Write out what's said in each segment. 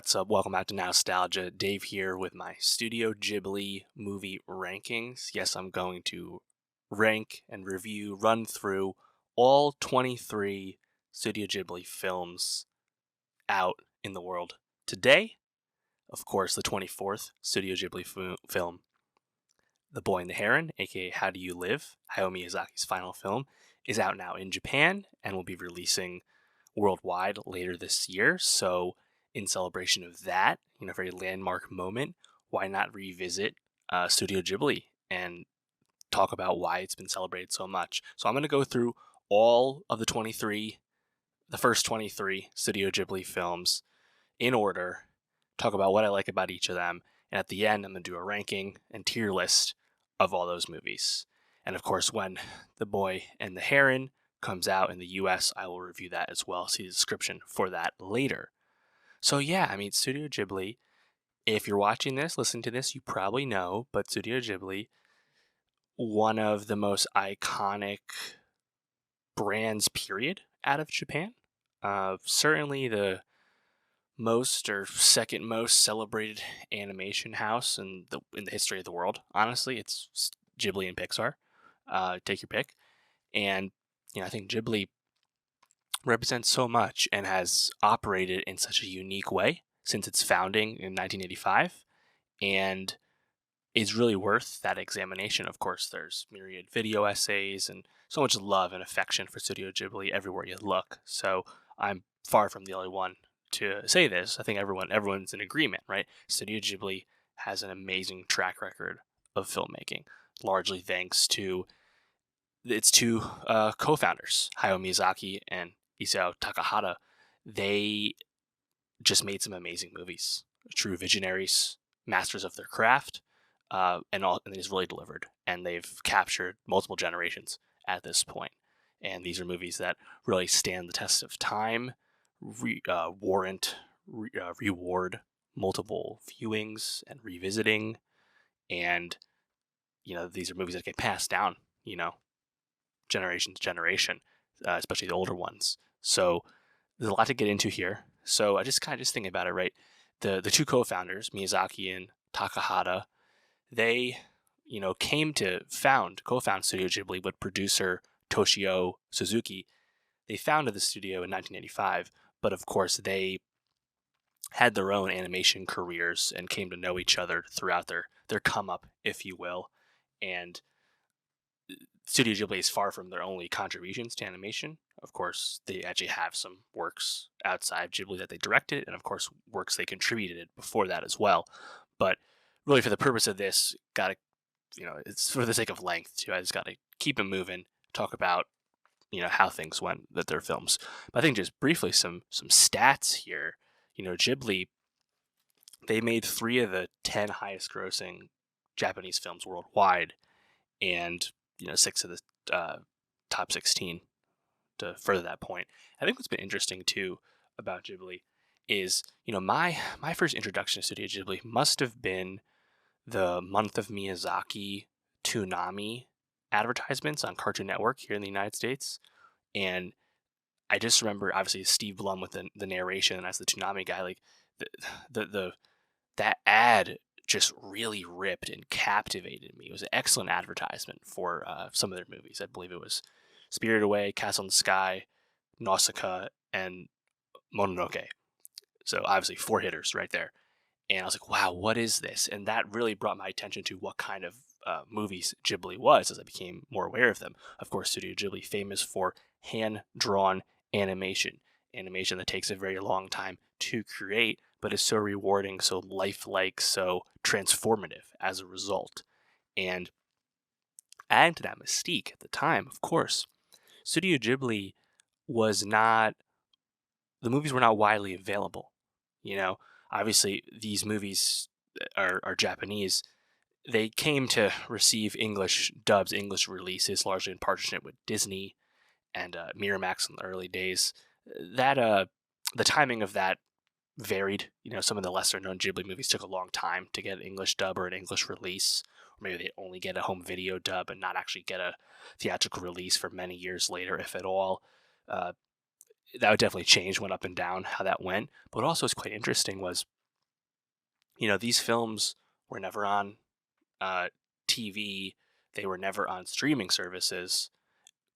What's up? Welcome back to Nostalgia. Dave here with my Studio Ghibli movie rankings. Yes, I'm going to rank and run through all 23 Studio Ghibli films out in the world today. Of course, the 24th Studio Ghibli film, The Boy and the Heron, aka How Do You Live, Hayao Miyazaki's final film, is out now in Japan and will be releasing worldwide later this year. So in celebration of that, very landmark moment, why not revisit Studio Ghibli and talk about why it's been celebrated so much? So I'm going to go through all of the first 23 Studio Ghibli films in order, talk about what I like about each of them, and at the end, I'm going to do a ranking and tier list of all those movies. And of course, when The Boy and the Heron comes out in the US, I will review that as well. See the description for that later. So yeah, Studio Ghibli, if you're watching this, listen to this, you probably know, but Studio Ghibli, one of the most iconic brands, period, out of Japan. Certainly the most or second most celebrated animation house in the history of the world. Honestly, it's Ghibli and Pixar. Take your pick. And, I think Ghibli represents so much and has operated in such a unique way since its founding in 1985 and is really worth that examination. Of course, there's myriad video essays and so much love and affection for Studio Ghibli everywhere you look. So I'm far from the only one to say this. I think everyone's in agreement, right? Studio Ghibli has an amazing track record of filmmaking, largely thanks to its two co-founders, Hayao Miyazaki and Isao Takahata. They just made some amazing movies, true visionaries, masters of their craft, and they've really delivered. And they've captured multiple generations at this point. And these are movies that really stand the test of time, reward multiple viewings and revisiting. And, these are movies that get passed down, generation to generation, especially the older ones. So there's a lot to get into here. So I just thinking about it, right? The two co-founders, Miyazaki and Takahata, they, came to co-found Studio Ghibli with producer Toshio Suzuki. They founded the studio in 1985, but of course they had their own animation careers and came to know each other throughout their come up, if you will. And Studio Ghibli is far from their only contributions to animation. Of course, they actually have some works outside Ghibli that they directed, and of course, works they contributed before that as well. But really, for the purpose of this, it's for the sake of length too. I just gotta keep it moving. Talk about how things went with their films. But I think just briefly some stats here. Ghibli, they made 3 of the 10 highest grossing Japanese films worldwide, and 6 of the top 16 to further that point. I think what's been interesting too about Ghibli is, my first introduction to Studio Ghibli must have been the Month of Miyazaki Toonami advertisements on Cartoon Network here in the United States. And I just remember, obviously, Steve Blum with the narration as the Toonami guy, like that ad just really ripped and captivated me. It was an excellent advertisement for some of their movies. I believe it was Spirited Away, Castle in the Sky, Nausicaä, and Mononoke. So obviously 4 hitters right there. And I was like, wow, what is this? And that really brought my attention to what kind of movies Ghibli was as I became more aware of them. Of course, Studio Ghibli, famous for hand-drawn animation that takes a very long time to create, but is so rewarding, so lifelike, so transformative as a result. And adding to that mystique at the time, of course, Studio Ghibli the movies were not widely available. Obviously these movies are Japanese. They came to receive English dubs, English releases, largely in partnership with Disney and Miramax in the early days. That the timing of that varied. Some of the lesser known Ghibli movies took a long time to get an English dub or an English release, or maybe they only get a home video dub and not actually get a theatrical release for many years later, if at all. That would definitely change, went up and down how that went. But what also was quite interesting was these films were never on TV. They were never on streaming services,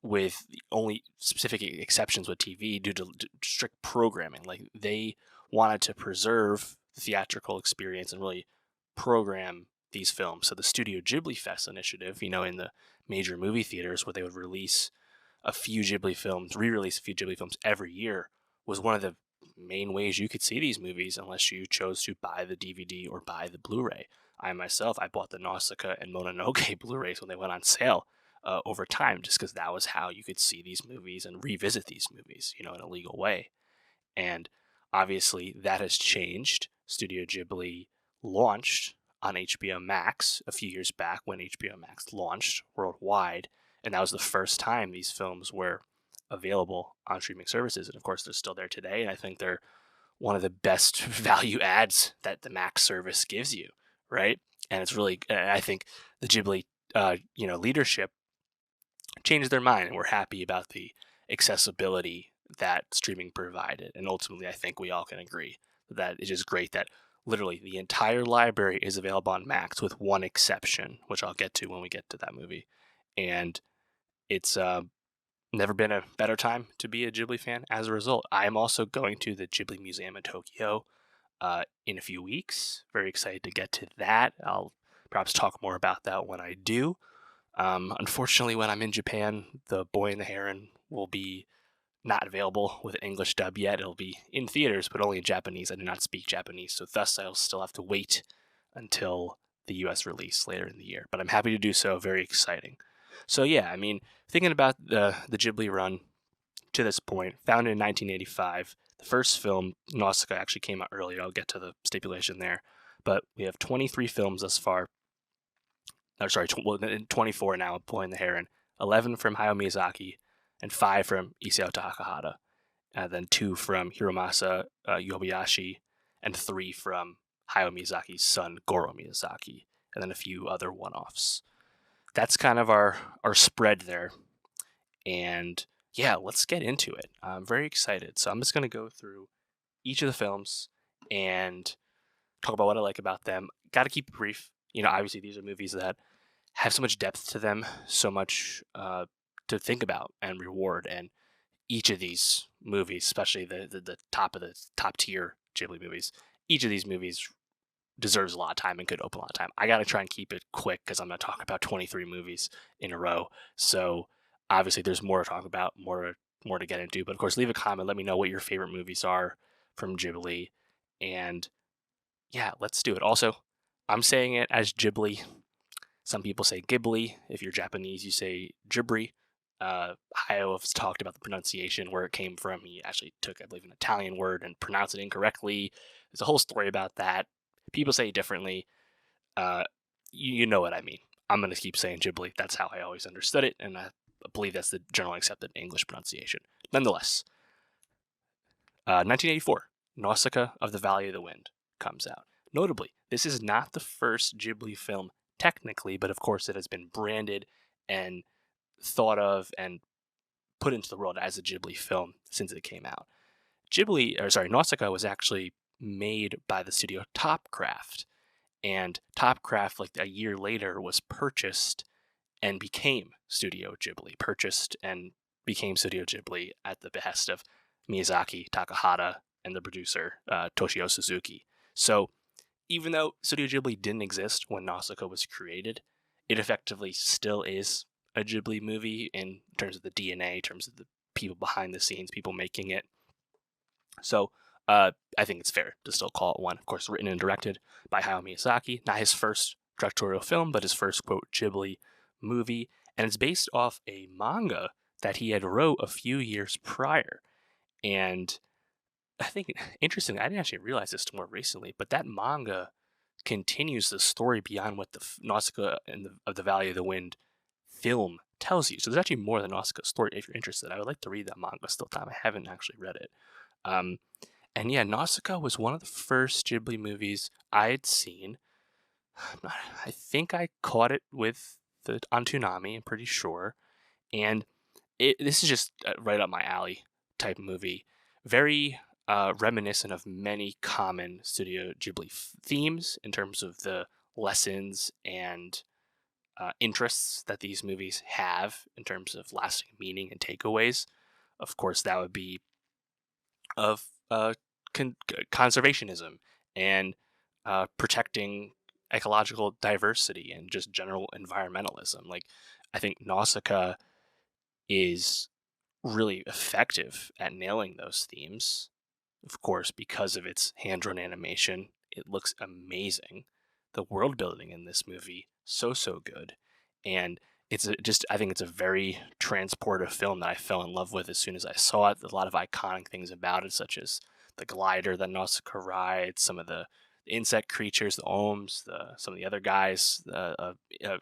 with the only specific exceptions with TV due to strict programming. Like, they wanted to preserve the theatrical experience and really program these films. So the Studio Ghibli Fest initiative, in the major movie theaters where they would release a few Ghibli films, re-release a few Ghibli films every year, was one of the main ways you could see these movies unless you chose to buy the DVD or buy the Blu-ray. I bought the Nausicaä and Mononoke Blu-rays when they went on sale over time, just because that was how you could see these movies and revisit these movies, in a legal way. And obviously that has changed. Studio Ghibli launched on HBO Max a few years back when HBO Max launched worldwide, and that was the first time these films were available on streaming services. And of course, they're still there today, and I think they're one of the best value adds that the Max service gives you, right? And it's really, I think the Ghibli, leadership changed their mind, and we're happy about the accessibility that streaming provided. And ultimately, I think we all can agree that it's just great that literally the entire library is available on Max, with one exception, which I'll get to when we get to that movie. And it's never been a better time to be a Ghibli fan. As a result, I am also going to the Ghibli Museum in Tokyo in a few weeks. Very excited to get to that. I'll perhaps talk more about that when I do. Unfortunately, when I'm in Japan, The Boy and the Heron will be not available with an English dub yet. It'll be in theaters, but only in Japanese. I do not speak Japanese, so thus I'll still have to wait until the US release later in the year. But I'm happy to do so. Very exciting. So yeah, thinking about the Ghibli run to this point, founded in 1985, the first film, Nausicaä, actually came out earlier. I'll get to the stipulation there. But we have 23 films thus far. 24 now, Boy and the Heron. 11 from Hayao Miyazaki, and 5 from Isao Takahata. And then 2 from Hiromasa Yobayashi, and 3 from Hayao Miyazaki's son, Goro Miyazaki, and then a few other one-offs. That's kind of our spread there. And yeah, let's get into it. I'm very excited. So I'm just going to go through each of the films and talk about what I like about them. Got to keep it brief. Obviously these are movies that have so much depth to them, so much to think about and reward. And each of these movies, especially the top of the top tier Ghibli movies, each of these movies deserves a lot of time and could open a lot of time. I got to try and keep it quick because I'm going to talk about 23 movies in a row. So obviously there's more to talk about, more to get into. But of course, leave a comment. Let me know what your favorite movies are from Ghibli. And yeah, let's do it. Also, I'm saying it as Ghibli. Some people say Ghibli. If you're Japanese, you say Ghibli. Hayao has talked about the pronunciation, where it came from. He actually took, I believe, an Italian word and pronounced it incorrectly. There's a whole story about that. People say it differently. You know what I mean. I'm going to keep saying Ghibli. That's how I always understood it, and I believe that's the generally accepted English pronunciation. Nonetheless, 1984, Nausicaa of the Valley of the Wind comes out. Notably, this is not the first Ghibli film technically, but of course it has been branded and thought of and put into the world as a Ghibli film since it came out. Nausicaa was actually made by the studio Topcraft, and Topcraft, like a year later, was purchased and became Studio Ghibli. Purchased and became Studio Ghibli at the behest of Miyazaki, Takahata, and the producer Toshio Suzuki. So even though Studio Ghibli didn't exist when Nausicaa was created, it effectively still is a Ghibli movie in terms of the DNA, in terms of the people behind the scenes, people making it. So I think it's fair to still call it one. Of course, written and directed by Hayao Miyazaki. Not his first directorial film, but his first, quote, Ghibli movie. And it's based off a manga that he had wrote a few years prior. And I think, interestingly, I didn't actually realize this more recently, but that manga continues the story beyond what the Nausicaa of the Valley of the Wind film tells you. So there's actually more than Nausicaa's story if you're interested. I would like to read that manga still time. I haven't actually read it. And yeah, Nausicaa was one of the first Ghibli movies I had seen. I think I caught it on Toonami, I'm pretty sure. And this is just right up my alley type of movie. Very reminiscent of many common Studio Ghibli themes in terms of the lessons and interests that these movies have in terms of lasting meaning and takeaways. Of course, that would be of conservationism and protecting ecological diversity and just general environmentalism. Like, I think Nausicaa is really effective at nailing those themes. Of course, because of its hand-drawn animation, it looks amazing. The world building in this movie, so good, and I think it's a very transportive film that I fell in love with as soon as I saw it. There's a lot of iconic things about it, such as the glider that Nausicaa rides, some of the insect creatures, the ohms, some of the other guys, the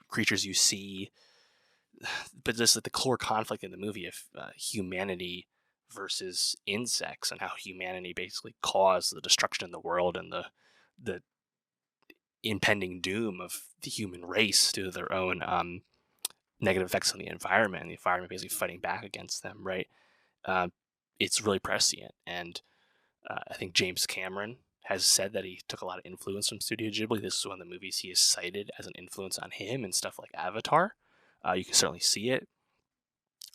creatures you see, but just the core conflict in the movie of humanity versus insects, and how humanity basically caused the destruction of the world and the impending doom of the human race due to their own negative effects on the environment, and the environment basically fighting back against them, right? It's really prescient, and I think James Cameron has said that he took a lot of influence from Studio Ghibli. This is one of the movies he has cited as an influence on him, and stuff like Avatar. You can certainly see it.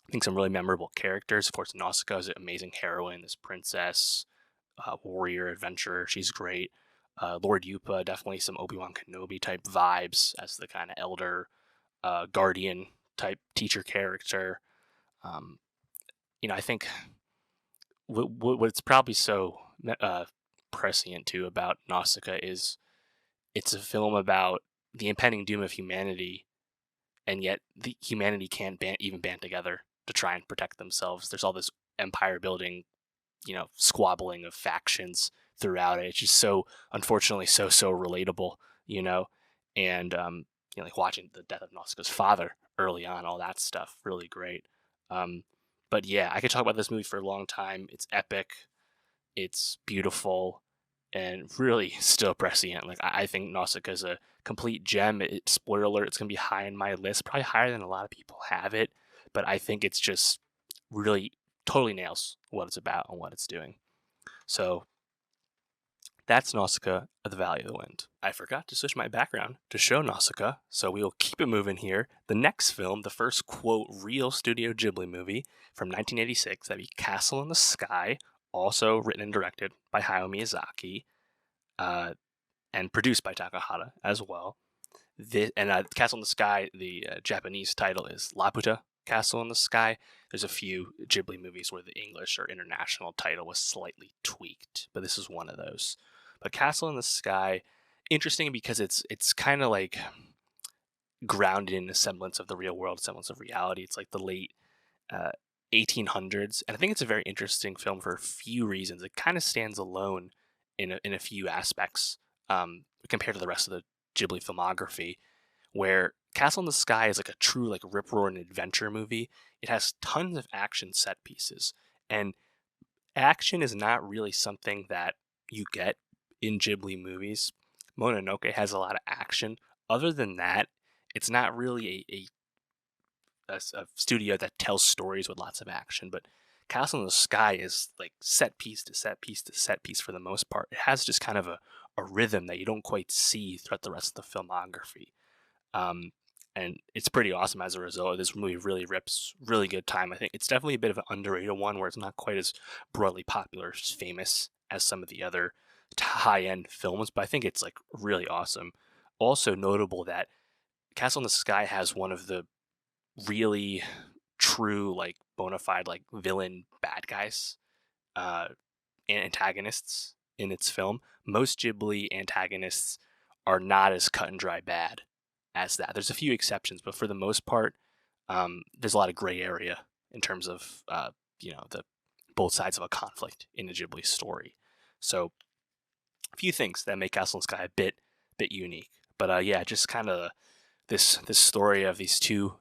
I think some really memorable characters. Of course, Nausicaa is an amazing heroine, this princess, warrior, adventurer. She's great. Lord Yupa, definitely some Obi-Wan Kenobi type vibes as the kind of elder, guardian type teacher character. I think what's probably so prescient too about Nausicaa is it's a film about the impending doom of humanity, and yet the humanity can't even band together to try and protect themselves. There's all this empire building, squabbling of factions throughout it. It's just so, unfortunately, so relatable, and like watching the death of Nausicaa's father early on, all that stuff, really great. But yeah, I could talk about this movie for a long time. It's epic, it's beautiful, and really still prescient. Like, I think Nausicaa is a complete gem. Spoiler alert, it's going to be high in my list, probably higher than a lot of people have it, but I think it's just really totally nails what it's about and what it's doing. So that's Nausicaa of the Valley of the Wind. I forgot to switch my background to show Nausicaa, so we will keep it moving here. The next film, the first, quote, real Studio Ghibli movie from 1986, that'd be Castle in the Sky, also written and directed by Hayao Miyazaki, and produced by Takahata as well. Castle in the Sky, the Japanese title is Laputa Castle in the Sky. There's a few Ghibli movies where the English or international title was slightly tweaked, but this is one of those. But Castle in the Sky, interesting because it's kind of like grounded in a semblance of the real world, semblance of reality. It's like the late 1800s, and I think it's a very interesting film for a few reasons. It kind of stands alone in a few aspects compared to the rest of the Ghibli filmography, where Castle in the Sky is like a true like rip-roaring adventure movie. It has tons of action set pieces, and action is not really something that you get in Ghibli movies. Mononoke has a lot of action. Other than that, it's not really a studio that tells stories with lots of action, but Castle in the Sky is like set piece to set piece to set piece for the most part. It has just kind of a rhythm that you don't quite see throughout the rest of the filmography. And it's pretty awesome as a result. This movie really rips, really good time. I think it's definitely a bit of an underrated one where it's not quite as broadly popular, as famous as some of the other high-end films, but I think it's like really awesome. Also notable that Castle in the Sky has one of the really true, like, bona fide, like, villain bad guys, and antagonists in its film. Most Ghibli antagonists are not as cut and dry bad as that. There's a few exceptions, but for the most part, there's a lot of gray area in terms of the both sides of a conflict in a Ghibli story. So a few things that make Castle in the Sky a bit unique. But yeah, just kind of this story of these two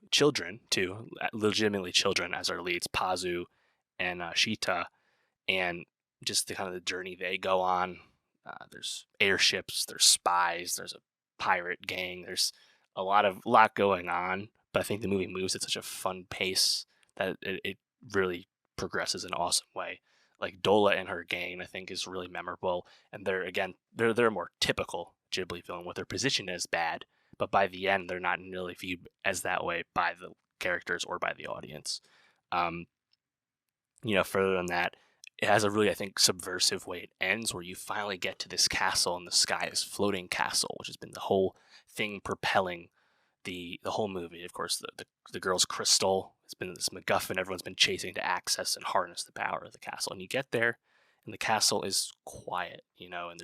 legitimately children as our leads, Pazu and Shita, and just the kind of the journey they go on. There's airships, there's spies, there's a pirate gang, there's a lot going on, but I think the movie moves at such a fun pace that it really progresses in an awesome way. Like Dola and her gang, I think, is really memorable. And they're a more typical Ghibli film with their position as bad, but by the end, they're not nearly viewed as that way by the characters or by the audience. Um, Further than that, it has a really, I think, subversive way it ends, where you finally get to this castle in the sky, this floating castle, which has been the whole thing propelling the whole movie. Of course, the girl's crystal has been this MacGuffin everyone's been chasing to access and harness the power of the castle. And you get there, and the castle is quiet, and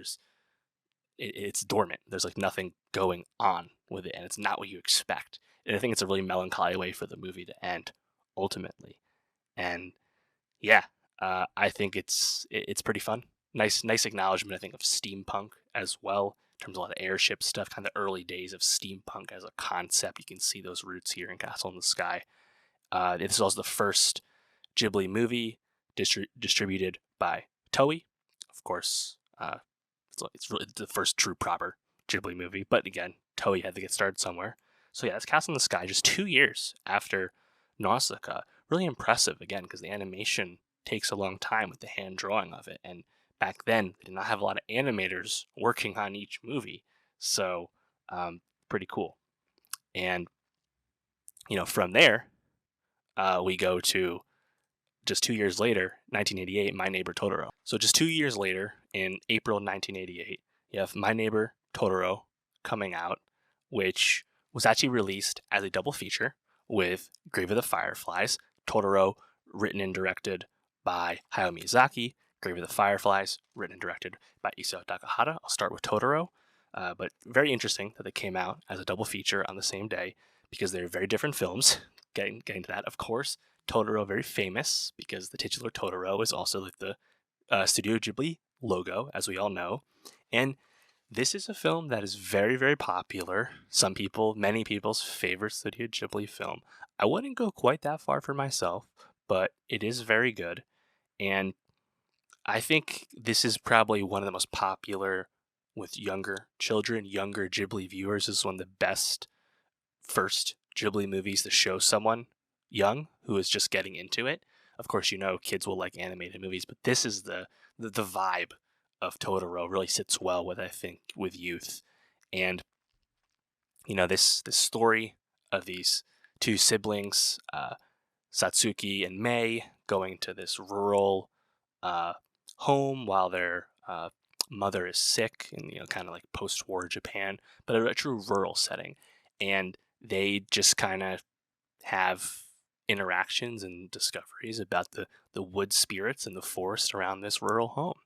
it's dormant. There's like nothing going on with it, and it's not what you expect. And I think it's a really melancholy way for the movie to end, ultimately. And yeah, I think it's pretty fun. Nice acknowledgement, I think, of steampunk as well, in terms of a lot of airship stuff, kind of the early days of steampunk as a concept. You can see those roots here in Castle in the Sky. This is also the first Ghibli movie distributed by Toei. Of course, it's really the first true proper Ghibli movie, but again, Toei had to get started somewhere. So yeah, that's Castle in the Sky, just 2 years after Nausicaä. Really impressive, again, because the animation takes a long time with the hand drawing of it. And back then, they did not have a lot of animators working on each movie. So, pretty cool. And, from there, we go to just 2 years later, 1988, My Neighbor Totoro. So just 2 years later, in April 1988, you have My Neighbor Totoro coming out, which was actually released as a double feature with Grave of the Fireflies. Totoro, written and directed by Hayao Miyazaki. Grave of the Fireflies, written and directed by Isao Takahata. I'll start with Totoro, but very interesting that they came out as a double feature on the same day because they're very different films. Getting to that, of course. Totoro, very famous because the titular Totoro is also like the Studio Ghibli logo, as we all know. And this is a film that is very, very popular. Many people's favorite Studio Ghibli film. I wouldn't go quite that far for myself, but it is very good. And I think this is probably one of the most popular with younger children, younger Ghibli viewers. This is one of the best first Ghibli movies to show someone young who is just getting into it. Of course, kids will like animated movies, but this is the vibe of Totoro really sits well with, I think, with youth. And this story of these two siblings, Satsuki and Mei, going to this rural home while their mother is sick in kind of like post-war Japan, but a true rural setting. And they just kind of have interactions and discoveries about the wood spirits and the forest around this rural home.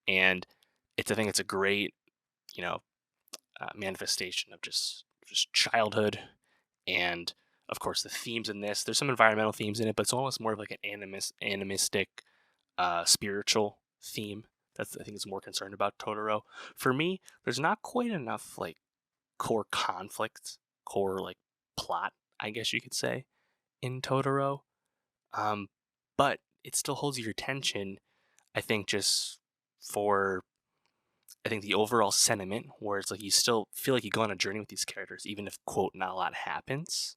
And I think it's a great, manifestation of just childhood. And of course, the themes in this, there's some environmental themes in it, but it's almost more of like an animistic, spiritual theme. I think is more concerned about Totoro. For me, there's not quite enough like core conflict, core like plot, I guess you could say, in Totoro. But it still holds your attention, I think, just for the overall sentiment, where it's like you still feel like you go on a journey with these characters, even if, quote, not a lot happens.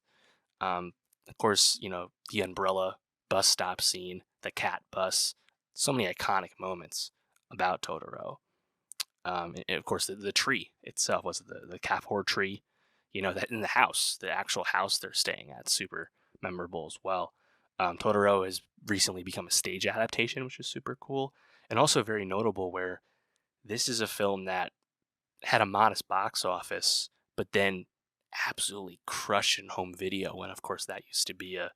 Of course, the umbrella bus stop scene, the cat bus, so many iconic moments about Totoro. And of course, the tree itself was the Kapoor tree, that in the house, the actual house they're staying at, super memorable as well. Totoro has recently become a stage adaptation, which is super cool, and also very notable where this is a film that had a modest box office, but then absolutely crushed in home video. And of course, that used to be a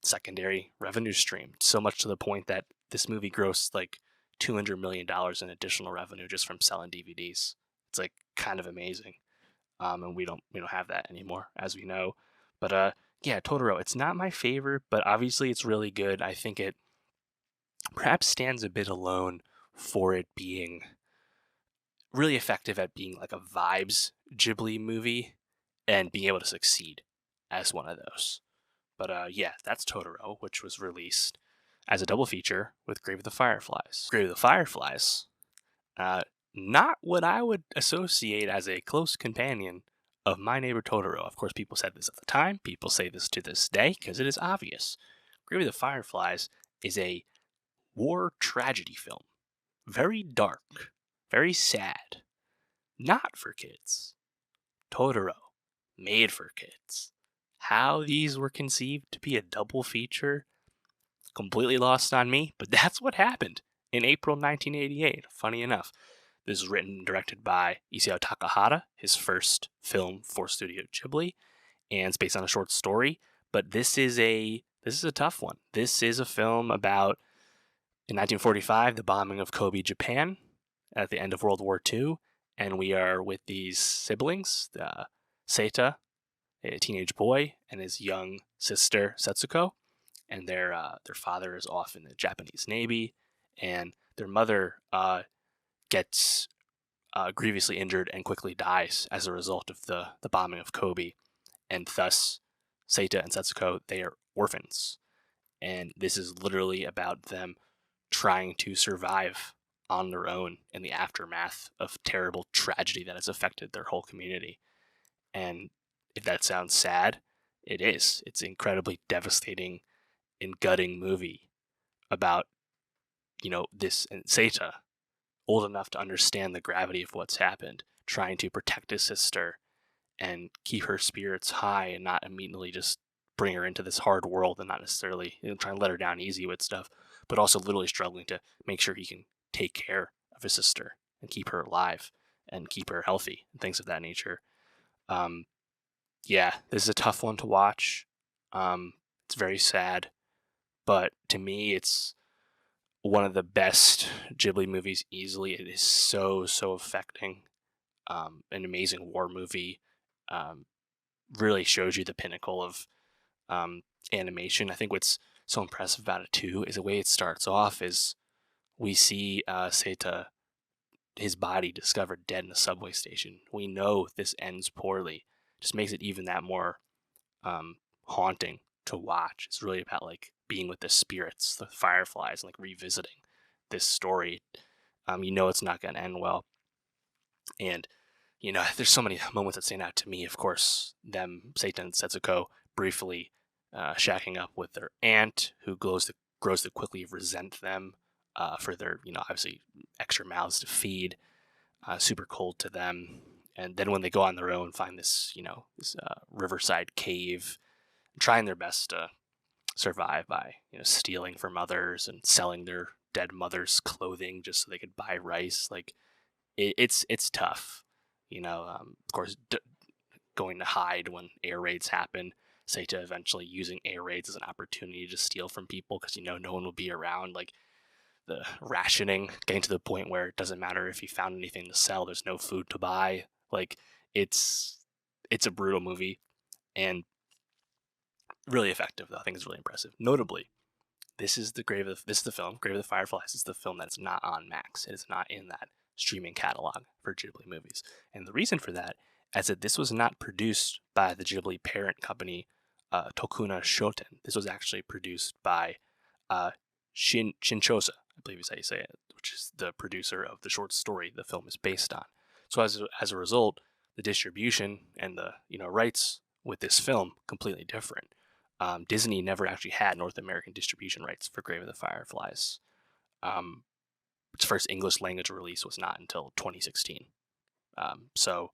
secondary revenue stream, so much to the point that this movie grossed like $200 million in additional revenue just from selling DVDs. It's like kind of amazing. And we don't have that anymore, as we know. But yeah, Totoro, it's not my favorite, but obviously it's really good. I think it perhaps stands a bit alone for it being really effective at being like a vibes Ghibli movie and being able to succeed as one of those. But yeah, that's Totoro, which was released as a double feature with Grave of the Fireflies. Grave of the Fireflies, not what I would associate as a close companion of My Neighbor Totoro. Of course, people said this at the time. People say this to this day because it is obvious. Grave of the Fireflies is a war tragedy film. Very dark, very sad, not for kids. Totoro, made for kids. How these were conceived to be a double feature, completely lost on me, but that's what happened in April 1988, funny enough. This is written and directed by Isao Takahata, his first film for Studio Ghibli, and it's based on a short story, but this is a tough one. This is a film about, in 1945, the bombing of Kobe, Japan, at the end of World War II, and we are with these siblings, Seita, a teenage boy, and his young sister, Setsuko, and their father is off in the Japanese Navy, and their mother gets grievously injured and quickly dies as a result of the bombing of Kobe, and thus Seita and Setsuko, they are orphans, and this is literally about them trying to survive on their own in the aftermath of terrible tragedy that has affected their whole community. And if that sounds sad, it is. It's an incredibly devastating and gutting movie about, this and Seita, old enough to understand the gravity of what's happened, trying to protect his sister and keep her spirits high and not immediately just bring her into this hard world and not necessarily trying to let her down easy with stuff, but also literally struggling to make sure he can take care of his sister and keep her alive and keep her healthy and things of that nature. Yeah, this is a tough one to watch. It's very sad, but to me, it's one of the best Ghibli movies easily. It is so affecting. An amazing war movie. Really shows you the pinnacle of animation. I think what's so impressive about it too is the way it starts off is we see Seita, his body discovered dead in a subway station. We know this ends poorly. Just makes it even that more haunting to watch. It's really about like being with the spirits, the Fireflies, and like revisiting this story. It's not going to end well. And there's so many moments that stand out to me. Of course, them, Seita and Setsuko, briefly shacking up with their aunt, who grows to quickly resent them for their, obviously extra mouths to feed, super cold to them. And then when they go on their own, find this, this riverside cave, trying their best to survive by, stealing from others and selling their dead mother's clothing just so they could buy rice. Like, it's tough. Of course, going to hide when air raids happen. Seita eventually using air raids as an opportunity to steal from people because no one will be around. Like the rationing, getting to the point where it doesn't matter if you found anything to sell. There's no food to buy. Like it's a brutal movie and really effective. Though I think it's really impressive. Notably, this is the film Grave of the Fireflies. Is the film that's not on Max. It is not in that streaming catalog for Ghibli movies. And the reason for that is that this was not produced by the Ghibli parent company, Tokuna Shoten. This was actually produced by Shinchosa, I believe is how you say it, which is the producer of the short story the film is based on. So as a result, the distribution and the rights with this film completely different. Disney never actually had North American distribution rights for Grave of the Fireflies. Its first English language release was not until 2016. So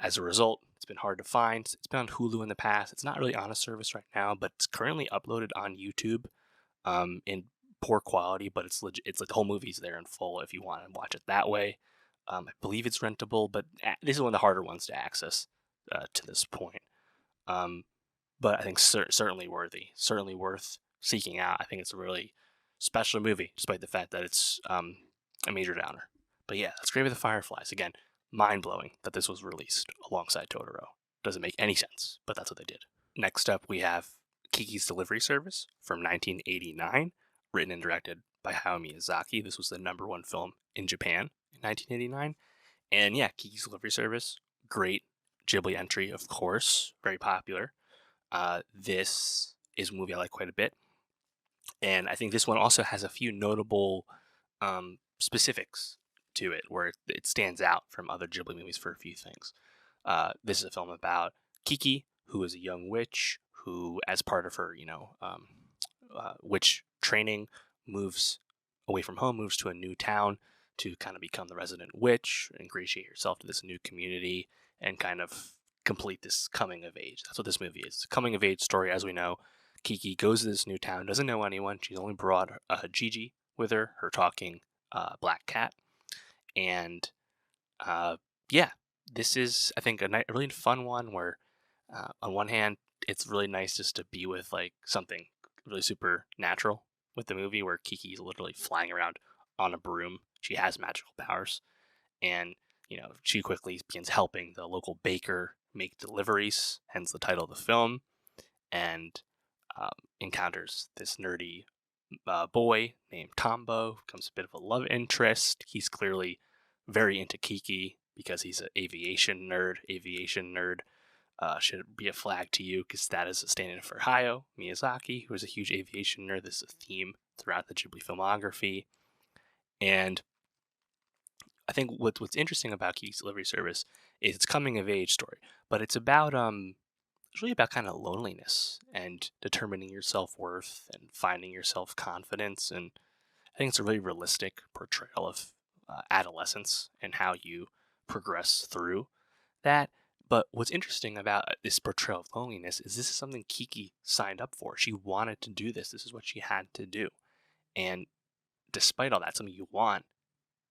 as a result, it's been hard to find. It's been on Hulu in the past. It's not really on a service right now, but it's currently uploaded on YouTube in poor quality, but it's legit. It's like the whole movie's there in full if you want to watch it that way. I believe it's rentable, but this is one of the harder ones to access to this point. But I think certainly worth seeking out. I think it's a really special movie, despite the fact that it's a major downer. But yeah, that's Grave of the Fireflies. Again, mind-blowing that this was released alongside Totoro. Doesn't make any sense, but that's what they did. Next up, we have Kiki's Delivery Service from 1989, written and directed by Hayao Miyazaki. This was the #1 film in Japan in 1989. And yeah, Kiki's Delivery Service, great Ghibli entry, of course, very popular. This is a movie I like quite a bit. And I think this one also has a few notable specifics to it where it stands out from other Ghibli movies for a few things. This is a film about Kiki, who is a young witch who, as part of her, witch training, moves away from home, moves to a new town to kind of become the resident witch, ingratiate herself to this new community, and kind of complete this coming of age. That's what this movie is. It's a coming of age story, as we know. Kiki goes to this new town, doesn't know anyone. She's only brought Gigi with her, her talking black cat. And yeah, this is, I think, a really fun one where, on one hand, it's really nice just to be with like something really supernatural with the movie where Kiki's literally flying around on a broom. She has magical powers. And, she quickly begins helping the local baker make deliveries, hence the title of the film, and encounters this nerdy boy named Tombo, becomes a bit of a love interest. He's clearly very into Kiki because he's an aviation nerd. Aviation nerd should be a flag to you because that is a stand-in for Hayao Miyazaki, who is a huge aviation nerd. This is a theme throughout the Ghibli filmography. And I think what's interesting about Kiki's Delivery Service is it's coming of age story, but it's about it's really about kind of loneliness and determining your self-worth and finding your self-confidence. And I think it's a really realistic portrayal of adolescence and how you progress through that. But what's interesting about this portrayal of loneliness is this is something Kiki signed up for. She wanted to do this. This is what she had to do. And despite all that, something you want,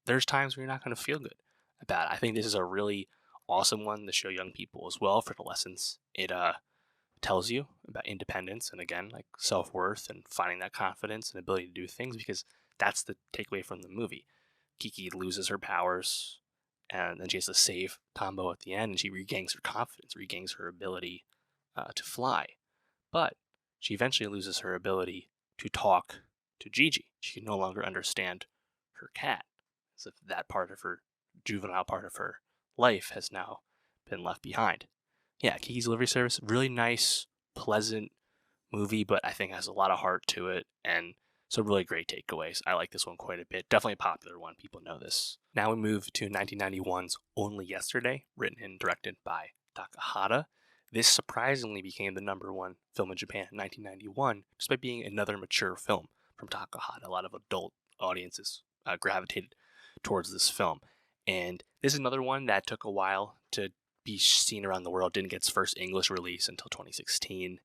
there's times where you're not going to feel good about it. I think this is a really awesome one to show young people as well for adolescents. It tells you about independence and, again, like self-worth and finding that confidence and ability to do things, because that's the takeaway from the movie. Kiki loses her powers and then she has to save Tombo at the end, and she regains her confidence, regains her ability to fly. But she eventually loses her ability to talk to Gigi. She can no longer understand her cat, as if that part of her juvenile part of her life has now been left behind. Yeah, Kiki's Delivery Service, really nice, pleasant movie, but I think has a lot of heart to it, and some really great takeaways. I like this one quite a bit. Definitely a popular one. People know this. Now we move to 1991's Only Yesterday, written and directed by Takahata. This surprisingly became the #1 film in Japan in 1991, despite being another mature film from Takahata. A lot of adult audiences gravitated towards this film. And this is another one that took a while to be seen around the world. Didn't get its first English release until 2016.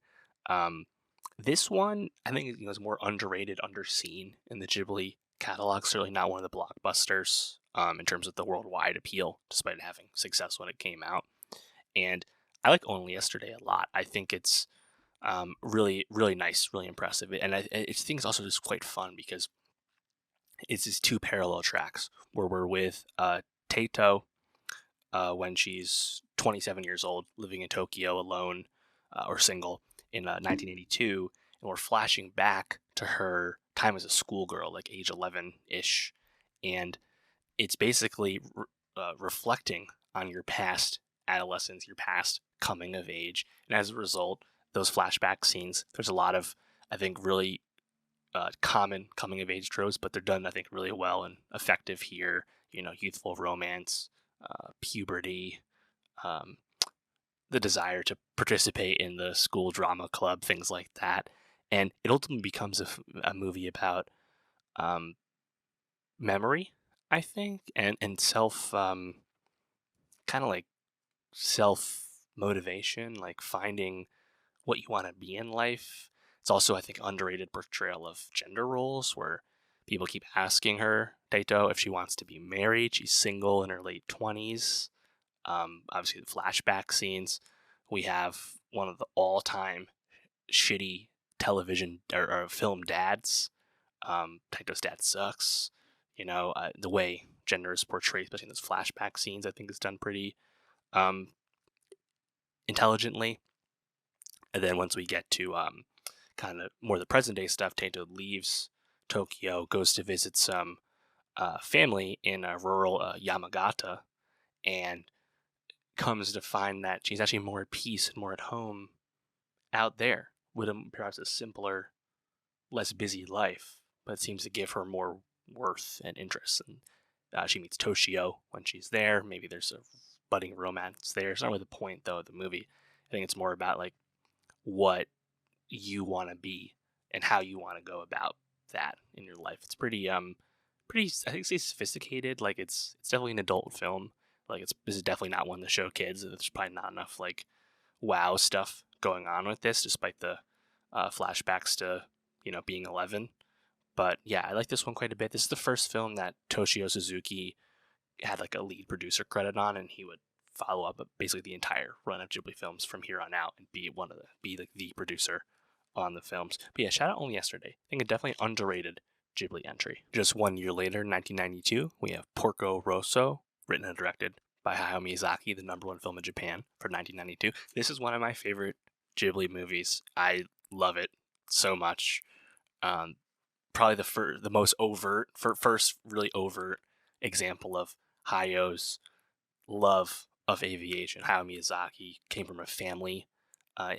This one, I think, is more underrated, underseen in the Ghibli catalog. Certainly not one of the blockbusters in terms of the worldwide appeal, despite it having success when it came out. And I like Only Yesterday a lot. I think it's really, really nice, really impressive. And I think it's also just quite fun because it's these two parallel tracks where we're with Taito when she's 27 years old, living in Tokyo alone or single in 1982, and we're flashing back to her time as a schoolgirl, like age 11-ish, and it's basically reflecting on your past adolescence, your past coming of age, and as a result, those flashback scenes, there's a lot of, I think, really common coming of age tropes, but they're done, I think, really well and effective here. Youthful romance, puberty, the desire to participate in the school drama club, things like that. And it ultimately becomes a movie about memory, I think, and self, kind of like self-motivation, like finding what you want to be in life. It's also, I think, underrated portrayal of gender roles where people keep asking her, Taito, if she wants to be married. She's single in her late 20s. Obviously, the flashback scenes. We have one of the all-time shitty television or film dads. Taito's dad sucks. The way gender is portrayed, especially in those flashback scenes, I think is done pretty intelligently. And then once we get to kind of more the present day stuff, Taito leaves Tokyo, goes to visit some family in rural Yamagata, and comes to find that she's actually more at peace and more at home out there with perhaps a simpler, less busy life, but it seems to give her more worth and interest. And she meets Toshio when she's there. Maybe there's a budding romance there. It's not really the point, though, of the movie. I think it's more about like what you want to be and how you want to go about that in your life. It's pretty I think it's sophisticated. Like it's definitely an adult film. Like this is definitely not one to show kids. There's probably not enough like wow stuff going on with this, despite the flashbacks to being 11. But yeah, I like this one quite a bit. This is the first film that Toshio Suzuki had like a lead producer credit on, and he would follow up basically the entire run of Ghibli films from here on out and be like the producer on the films. But yeah, Shout Out Only Yesterday. I think a definitely underrated Ghibli entry. Just 1 year later, 1992, we have Porco Rosso, written and directed by Hayao Miyazaki, the #1 film in Japan for 1992. This is one of my favorite Ghibli movies. I love it so much. Probably the most overt, first really overt example of Hayao's love of aviation. Hayao Miyazaki came from a family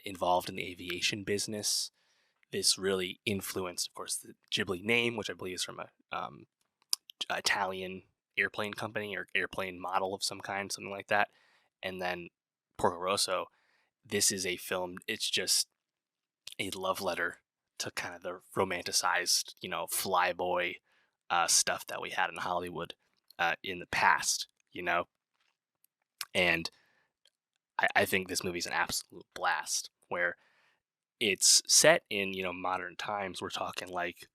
involved in the aviation business. This really influenced, of course, the Ghibli name, which I believe is from a Italian airplane company or airplane model of some kind, something like that. And then Porco Rosso, this is a film, it's just a love letter to kind of the romanticized, flyboy stuff that we had in Hollywood in the past, And I think this movie is an absolute blast, where it's set in, modern times. We're talking like,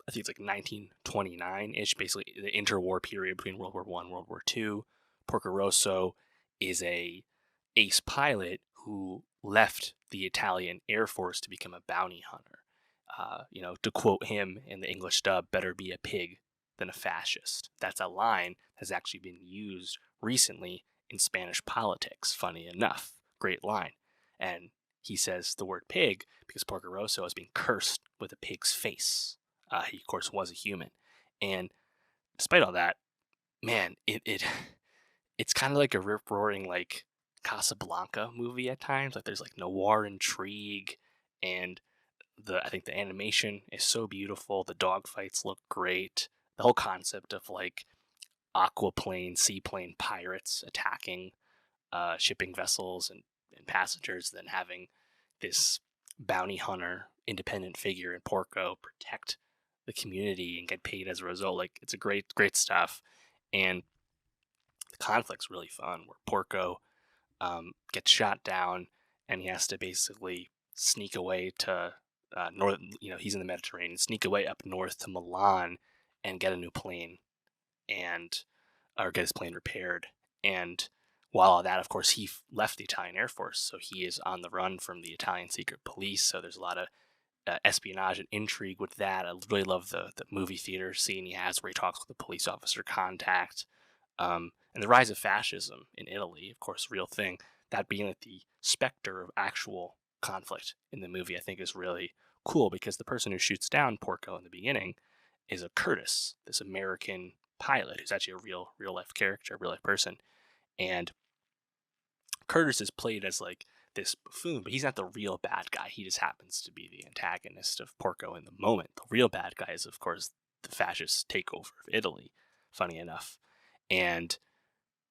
I think it's like 1929-ish, basically the interwar period between World War I, World War II. Porco Rosso is a ace pilot who left the Italian Air Force to become a bounty hunter. To quote him in the English dub, better be a pig than a fascist. That's a line that's actually been used recently in Spanish politics, funny enough. Great line. And he says the word pig because Porco Rosso has been cursed with a pig's face. He, of course, was a human. And despite all that, man, it's kind of like a rip-roaring, like, Casablanca movie at times. Like, there's, like, noir intrigue, and I think the animation is so beautiful. The dogfights look great. The whole concept of, like, aquaplane, seaplane pirates attacking shipping vessels and passengers, then having this bounty hunter, independent figure in Porco protect the community and get paid as a result. Like, it's a great stuff. And the conflict's really fun, where Porco gets shot down and he has to basically sneak away to north. He's in the Mediterranean, sneak away up north to Milan and get a new plane or get his plane repaired. And while all that, of course, he left the Italian Air Force, so he is on the run from the Italian secret police. So there's a lot of espionage and intrigue with that. I really love the movie theater scene he has where he talks with the police officer contact. And the rise of fascism in Italy, of course, real thing. That being like the specter of actual conflict in the movie, I think is really cool, because the person who shoots down Porco in the beginning is a Curtis, this American pilot who's actually a real life character, real life person. And Curtis is played as like this buffoon, but he's not the real bad guy. He just happens to be the antagonist of Porco in the moment. The real bad guy is, of course, the fascist takeover of Italy, funny enough. And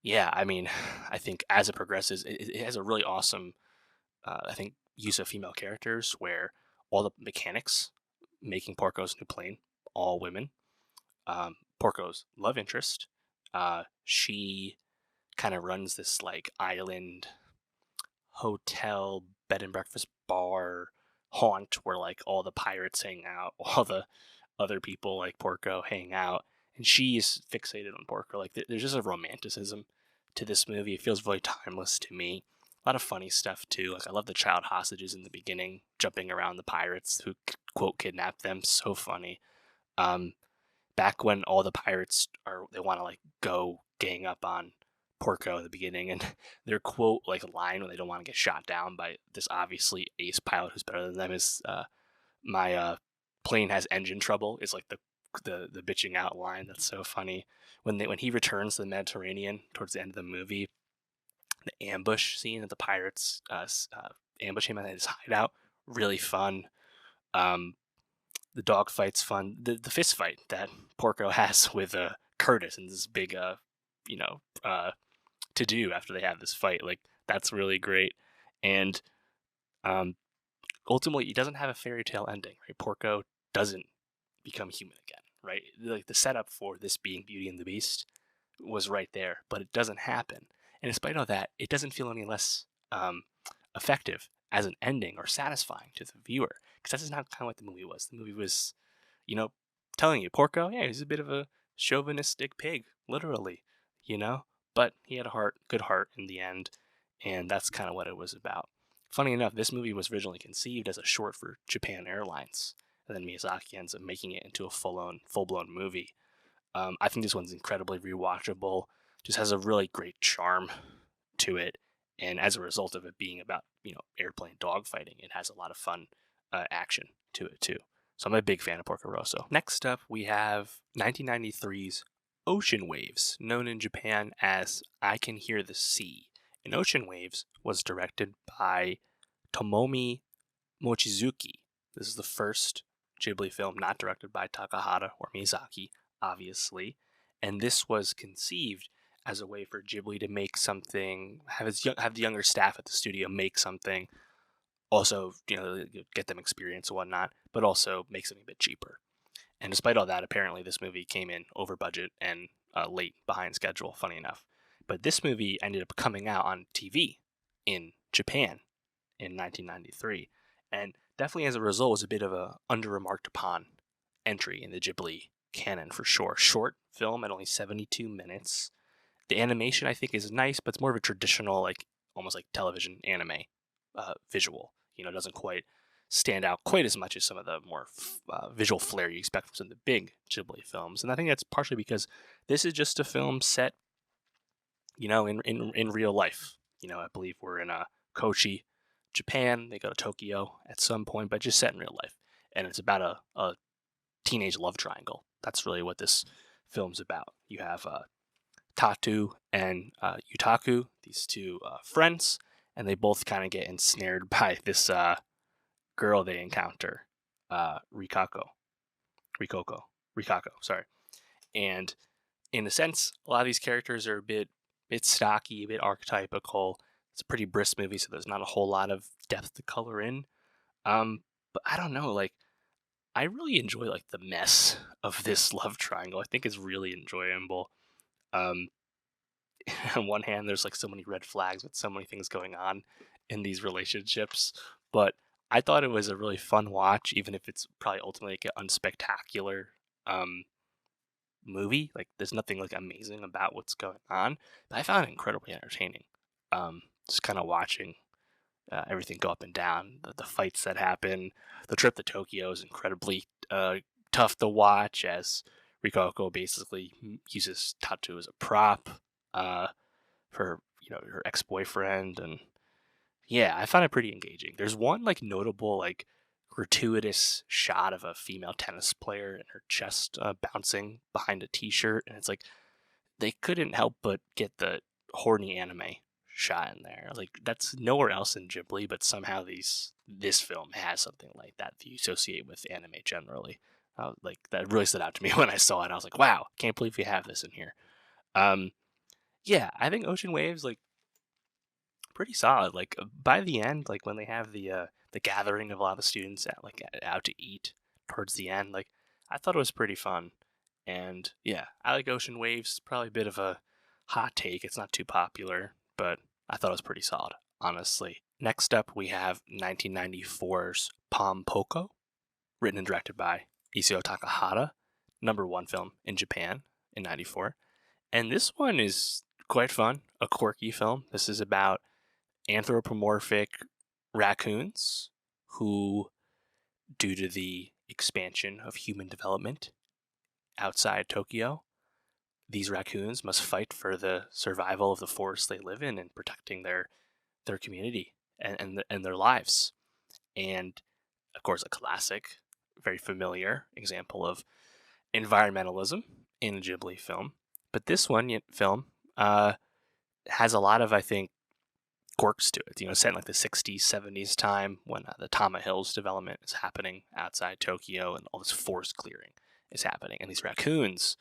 yeah, I mean, I think as it progresses, it has a really awesome, I think, use of female characters, where all the mechanics making Porco's new plane, all women. Porco's love interest, she kind of runs this like island hotel bed and breakfast bar haunt where like all the pirates hang out, all the other people like Porco hang out, and she's fixated on Porco. Like there's just a romanticism to this movie. It feels really timeless to me. A lot of funny stuff too. Like I love the child hostages in the beginning jumping around the pirates who quote kidnap them. So funny. Back when all the pirates they want to like go gang up on Porco in the beginning, and their quote like line when they don't want to get shot down by this obviously ace pilot who's better than them is my plane has engine trouble, is like the bitching out line. That's so funny. When he returns to the Mediterranean towards the end of the movie, the ambush scene that the pirates ambush him at his hideout, really fun. The dog fight's fun. The fist fight that Porco has with Curtis and this big to do after they have this fight, like that's really great. And ultimately, it doesn't have a fairy tale ending, right? Porco doesn't become human again, right? Like the setup for this being Beauty and the Beast was right there, but it doesn't happen. And despite all that, it doesn't feel any less effective as an ending or satisfying to the viewer, because that's not kind of what the movie was. The movie was, you know, telling you, Porco, yeah, he's a bit of a chauvinistic pig, literally, but he had a good heart in the end, and that's kind of what it was about. Funny enough, this movie was originally conceived as a short for Japan Airlines, and then Miyazaki ends up making it into a full-blown movie. I think this one's incredibly rewatchable, just has a really great charm to it, and as a result of it being about, airplane dogfighting, it has a lot of fun action to it too. So I'm a big fan of Porco Rosso. Next up, we have 1993's Ocean Waves, known in Japan as I Can Hear the Sea. And Ocean Waves was directed by Tomomi Mochizuki. This is the first Ghibli film not directed by Takahata or Miyazaki, obviously. And this was conceived as a way for Ghibli to make something, have the younger staff at the studio make something, also, get them experience and whatnot, but also make something a bit cheaper. And despite all that, apparently this movie came in over budget and late behind schedule, funny enough. But this movie ended up coming out on TV in Japan in 1993. And definitely as a result was a bit of a under-remarked upon entry in the Ghibli canon for sure. Short film at only 72 minutes. The animation, I think, is nice, but it's more of a traditional, almost like television anime visual. It doesn't quite stand out quite as much as some of the more visual flair you expect from some of the big Ghibli films. And I think that's partially because this is just a film set, in real life. I believe we're in Kochi, Japan. They go to Tokyo at some point, but just set in real life. And it's about a teenage love triangle. That's really what this film's about. You have Tatu and Yutaku, these two friends, and they both kind of get ensnared by this girl they encounter, Rikako, sorry. And in a sense, a lot of these characters are a bit stocky, a bit archetypical. It's a pretty brisk movie, so there's not a whole lot of depth to color in. But I don't know, I really enjoy the mess of this love triangle. I think it's really enjoyable. On one hand, there's so many red flags with so many things going on in these relationships, but I thought it was a really fun watch, even if it's probably ultimately an unspectacular movie. There's nothing amazing about what's going on, but I found it incredibly entertaining. Just kind of watching everything go up and down, the fights that happen. The trip to Tokyo is incredibly tough to watch, as Rikoko basically uses Tatu as a prop for her ex-boyfriend, and yeah, I found it pretty engaging. There's one notable gratuitous shot of a female tennis player and her chest bouncing behind a t-shirt, and it's they couldn't help but get the horny anime shot in there. That's nowhere else in Ghibli, but somehow this film has something like that you associate with anime generally. That really stood out to me when I saw it. I was like, wow, can't believe we have this in here. Yeah, I think Ocean Waves pretty solid. By the end, when they have the gathering of a lot of the students out to eat towards the end, I thought it was pretty fun. And yeah, I like Ocean Waves. Probably a bit of a hot take. It's not too popular, but I thought it was pretty solid, honestly. Next up, we have 1994's Pom Poko, written and directed by Isao Takahata, #1 film in Japan in 94. And this one is quite fun, a quirky film. This is about anthropomorphic raccoons who, due to the expansion of human development outside Tokyo, these raccoons must fight for the survival of the forest they live in and protecting their community and their lives. And of course, a classic, very familiar example of environmentalism in a Ghibli film. But this film has a lot of, I think, quirks to it. Set in the 60s, 70s time when the Tama Hills development is happening outside Tokyo and all this forest clearing is happening. And these raccoons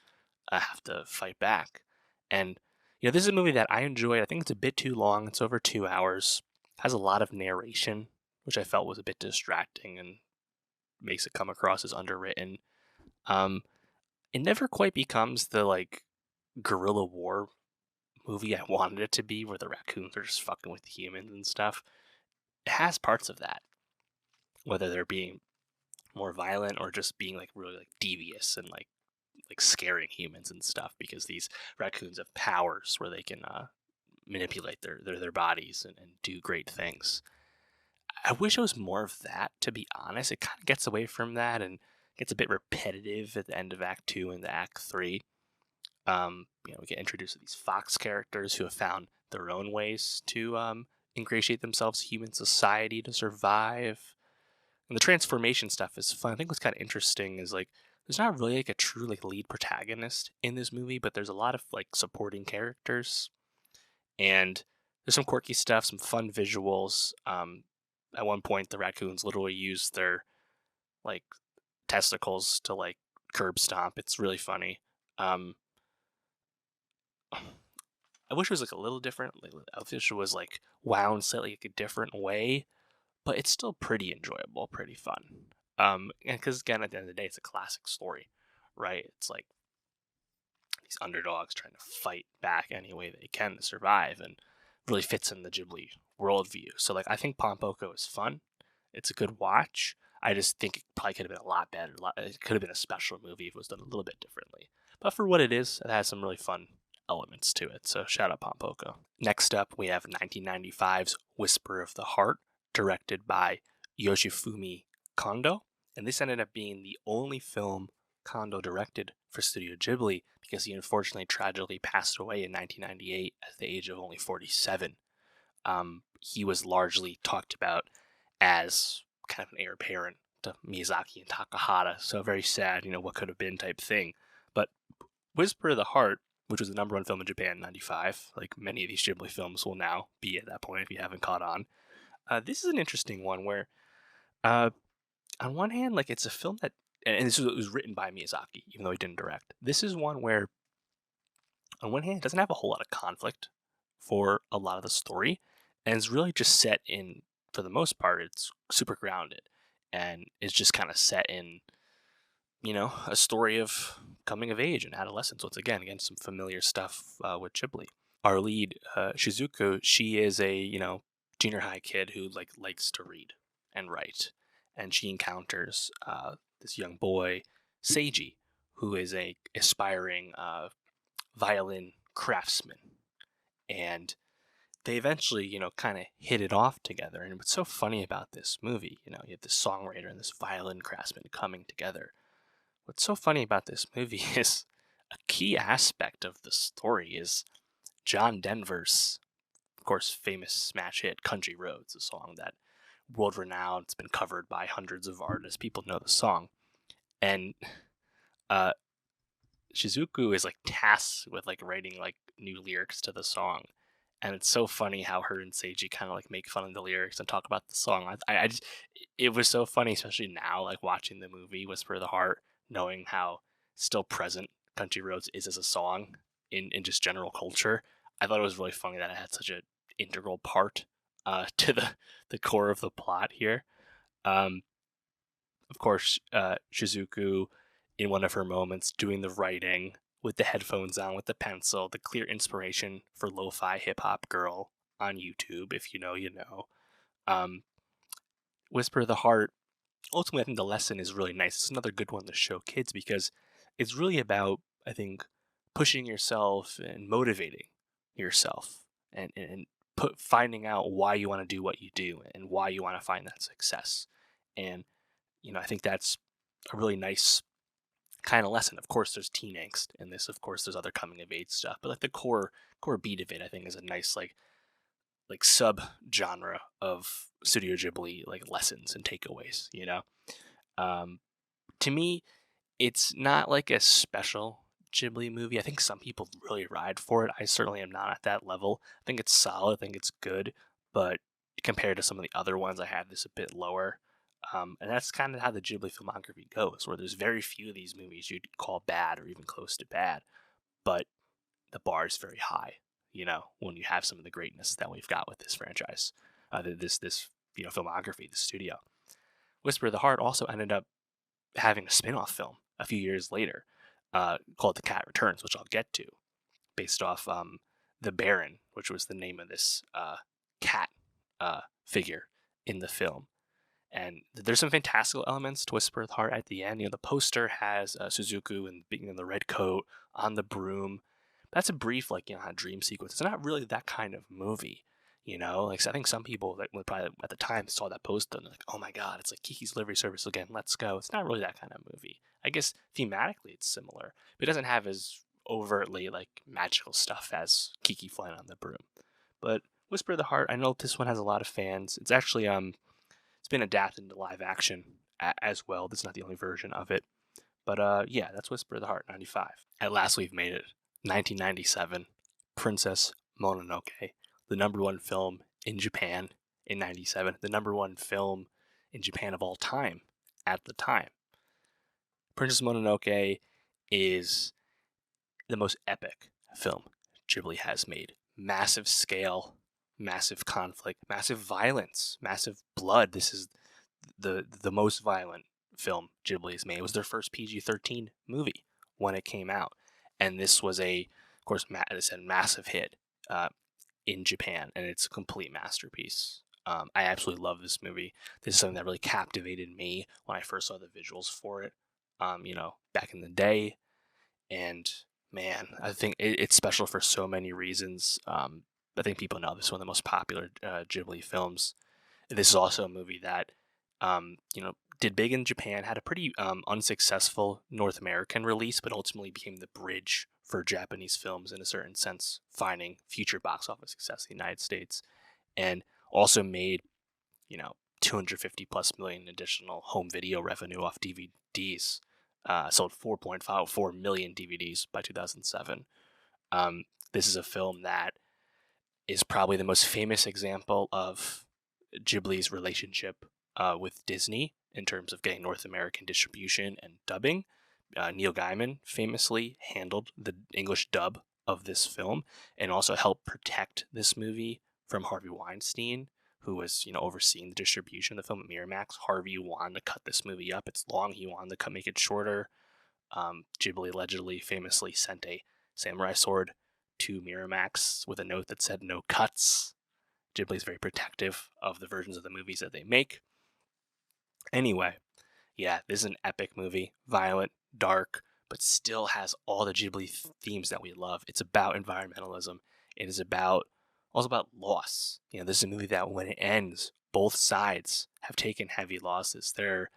have to fight back. And, this is a movie that I enjoyed. I think it's a bit too long. It's over 2 hours. Has a lot of narration, which I felt was a bit distracting and makes it come across as underwritten. Um, it never quite becomes the like guerrilla war movie I wanted it to be, where the raccoons are just fucking with the humans and stuff. It has parts of that, whether they're being more violent or just being like really like devious and like scaring humans and stuff, because these raccoons have powers where they can manipulate their bodies and do great things. I wish it was more of that, to be honest. It kind of gets away from that and gets a bit repetitive at the end of Act 2 and the Act 3. We get introduced to these fox characters who have found their own ways to ingratiate themselves to human society to survive. And the transformation stuff is fun. I think what's kind of interesting is like there's not really like a true like lead protagonist in this movie, but there's a lot of like supporting characters, and there's some quirky stuff, some fun visuals. At one point, the raccoons literally use their like testicles to like curb stomp. It's really funny. Um, I wish it was like a little different. Like, I wish it was like wound slightly like a different way, but it's still pretty enjoyable, pretty fun. And because again, at the end of the day, it's a classic story, right? It's like these underdogs trying to fight back any way they can to survive, and really fits in the Ghibli worldview. So like, I think Pom Poko is fun. It's a good watch. I just think it probably could have been a lot better. It could have been a special movie if it was done a little bit differently. But for what it is, it has some really fun elements to it. So shout out Pom Poko. Next up, we have 1995's Whisper of the Heart, directed by Yoshifumi Kondo. And this ended up being the only film Kondo directed for Studio Ghibli, because he unfortunately tragically passed away in 1998 at the age of only 47. He was largely talked about as kind of an heir apparent to Miyazaki and Takahata, so very sad, what could have been type thing. But Whisper of the Heart, which was the number one film in Japan in 95, like many of these Ghibli films will now be at that point if you haven't caught on. This is an interesting one where, on one hand, like it's a film that, and this was written by Miyazaki, even though he didn't direct. This is one where, on one hand, it doesn't have a whole lot of conflict for a lot of the story, and it's really just set in, for the most part, it's super grounded, and it's just kind of set in, a story of coming of age and adolescence. Once again, some familiar stuff with Ghibli. Our lead, Shizuku, she is a, junior high kid who likes to read and write, and she encounters this young boy, Seiji, who is a aspiring violin craftsman, and they eventually, kind of hit it off together. And what's so funny about this movie, you have this songwriter and this violin craftsman coming together. What's so funny about this movie is a key aspect of the story is John Denver's, of course, famous smash hit "Country Roads," a song that world renowned. It's been covered by hundreds of artists. People know the song, and Shizuku is like tasked with like writing like new lyrics to the song, and it's so funny how her and Seiji kind of like make fun of the lyrics and talk about the song. I just, it was so funny, especially now, like watching the movie Whisper of the Heart, knowing how still present Country Roads is as a song in just general culture. I thought it was really funny that it had such an integral part to the core of the plot here. Um, of course, Shizuku, in one of her moments, doing the writing with the headphones on, with the pencil, the clear inspiration for lo-fi hip-hop girl on YouTube. If you know, you know. Whisper of the Heart, ultimately, I think the lesson is really nice. It's another good one to show kids, because it's really about, I think, pushing yourself and motivating yourself, and finding out why you want to do what you do and why you want to find that success. And, I think that's a really nice kind of lesson. Of course, there's teen angst in this. Of course, there's other coming of age stuff, but like the core beat of it, I think, is a nice like sub genre of Studio Ghibli like lessons and takeaways. Um, to me, it's not like a special Ghibli movie. I think some people really ride for it. I certainly am not at that level. I think it's solid. I think it's good, but compared to some of the other ones, I have this a bit lower. And that's kind of how the Ghibli filmography goes, where there's very few of these movies you'd call bad or even close to bad, but the bar is very high, when you have some of the greatness that we've got with this franchise, this filmography, the studio. Whisper of the Heart also ended up having a spin-off film a few years later, called The Cat Returns, which I'll get to, based off the Baron, which was the name of this cat figure in the film. And there's some fantastical elements to Whisper of the Heart at the end. The poster has Suzuku and being in the red coat on the broom. That's a brief, dream sequence. It's not really that kind of movie, Like, I think some people that probably at the time saw that poster and they're like, "Oh my God, it's like Kiki's Delivery Service again. Let's go." It's not really that kind of movie. I guess thematically it's similar, but it doesn't have as overtly magical stuff as Kiki flying on the broom. But Whisper of the Heart, I know this one has a lot of fans. It's actually it's been adapted into live action as well. This is not the only version of it. But yeah, that's Whisper of the Heart, 95. At last, we've made it. 1997, Princess Mononoke, the #1 film in Japan in 97, the #1 film in Japan of all time at the time. Princess Mononoke is the most epic film Ghibli has made. Massive scale, massive conflict, massive violence, massive blood. This is the most violent film Ghibli has made. It was their first PG-13 movie when it came out, and this was of course, as I said, massive hit in Japan, and it's a complete masterpiece. I absolutely love this movie. This is something that really captivated me when I first saw the visuals for it, back in the day, and man, I think it's special for so many reasons. I think people know this is one of the most popular Ghibli films. This is also a movie that, did big in Japan, had a pretty unsuccessful North American release, but ultimately became the bridge for Japanese films in a certain sense, finding future box office success in the United States, and also made, 250 plus million additional home video revenue off DVDs. Sold 4.54 million DVDs by 2007. This is a film that is probably the most famous example of Ghibli's relationship with Disney in terms of getting North American distribution and dubbing. Neil Gaiman famously handled the English dub of this film and also helped protect this movie from Harvey Weinstein, who was, overseeing the distribution of the film at Miramax. Harvey wanted to cut this movie up. It's long. He wanted to make it shorter. Ghibli allegedly famously sent a samurai sword to Miramax with a note that said "no cuts." Ghibli is very protective of the versions of the movies that they make. Anyway, yeah, this is an epic movie. Violent, dark, but still has all the Ghibli themes that we love. It's about environmentalism. It is also about loss. This is a movie that when it ends, both sides have taken heavy losses. There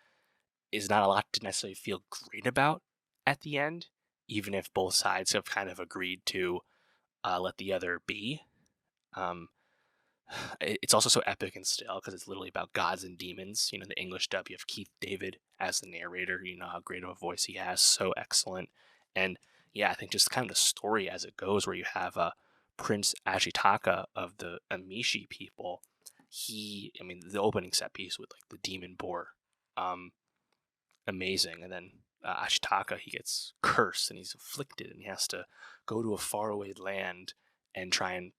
is not a lot to necessarily feel great about at the end, even if both sides have kind of agreed to let the other be. It's also so epic and still because it's literally about gods and demons. The English dub, you have Keith David as the narrator. You know how great of a voice he has, so excellent. And yeah, I think just kind of the story as it goes, where you have Prince Ashitaka of the Amishi people. The opening set piece with the demon boar, amazing. And then Ashitaka, he gets cursed and he's afflicted, and he has to go to a faraway land and try and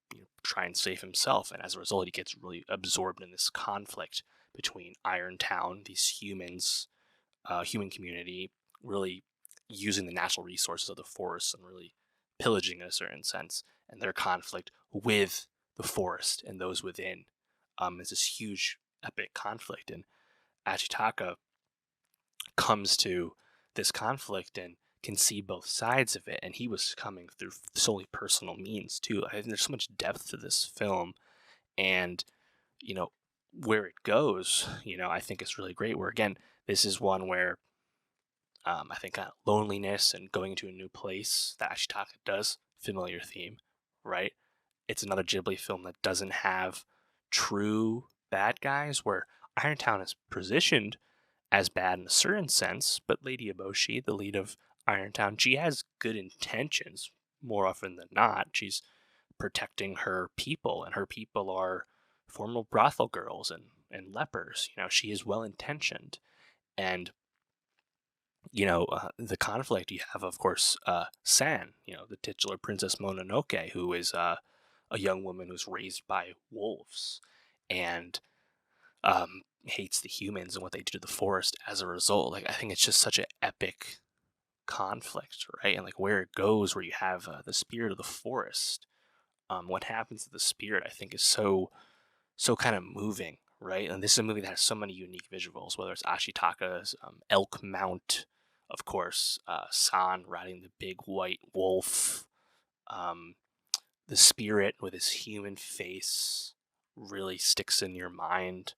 save himself. And as a result, he gets really absorbed in this conflict between Irontown, these humans, human community, really using the natural resources of the forest and really pillaging in a certain sense, and their conflict with the forest and those within. It's this huge epic conflict, and Ashitaka comes to this conflict and can see both sides of it, and he was coming through solely personal means too. I think there's so much depth to this film, and where it goes, I think it's really great. Where again, this is one where I think loneliness and going into a new place that Ashitaka does, familiar theme, right? It's another Ghibli film that doesn't have true bad guys, where Irontown is positioned as bad in a certain sense, but Lady Eboshi, the lead of Irontown, she has good intentions more often than not. She's protecting her people, and her people are former brothel girls and lepers. She is well intentioned, and the conflict you have, of course, San, the titular Princess Mononoke, who is a young woman who's raised by wolves and hates the humans and what they do to the forest as a result. I think it's just such an epic conflict, right? And like where it goes, where you have the spirit of the forest. What happens to the spirit, I think, is so kind of moving, right? And this is a movie that has so many unique visuals, whether it's Ashitaka's elk mount, of course, San riding the big white wolf, um, the spirit with his human face really sticks in your mind.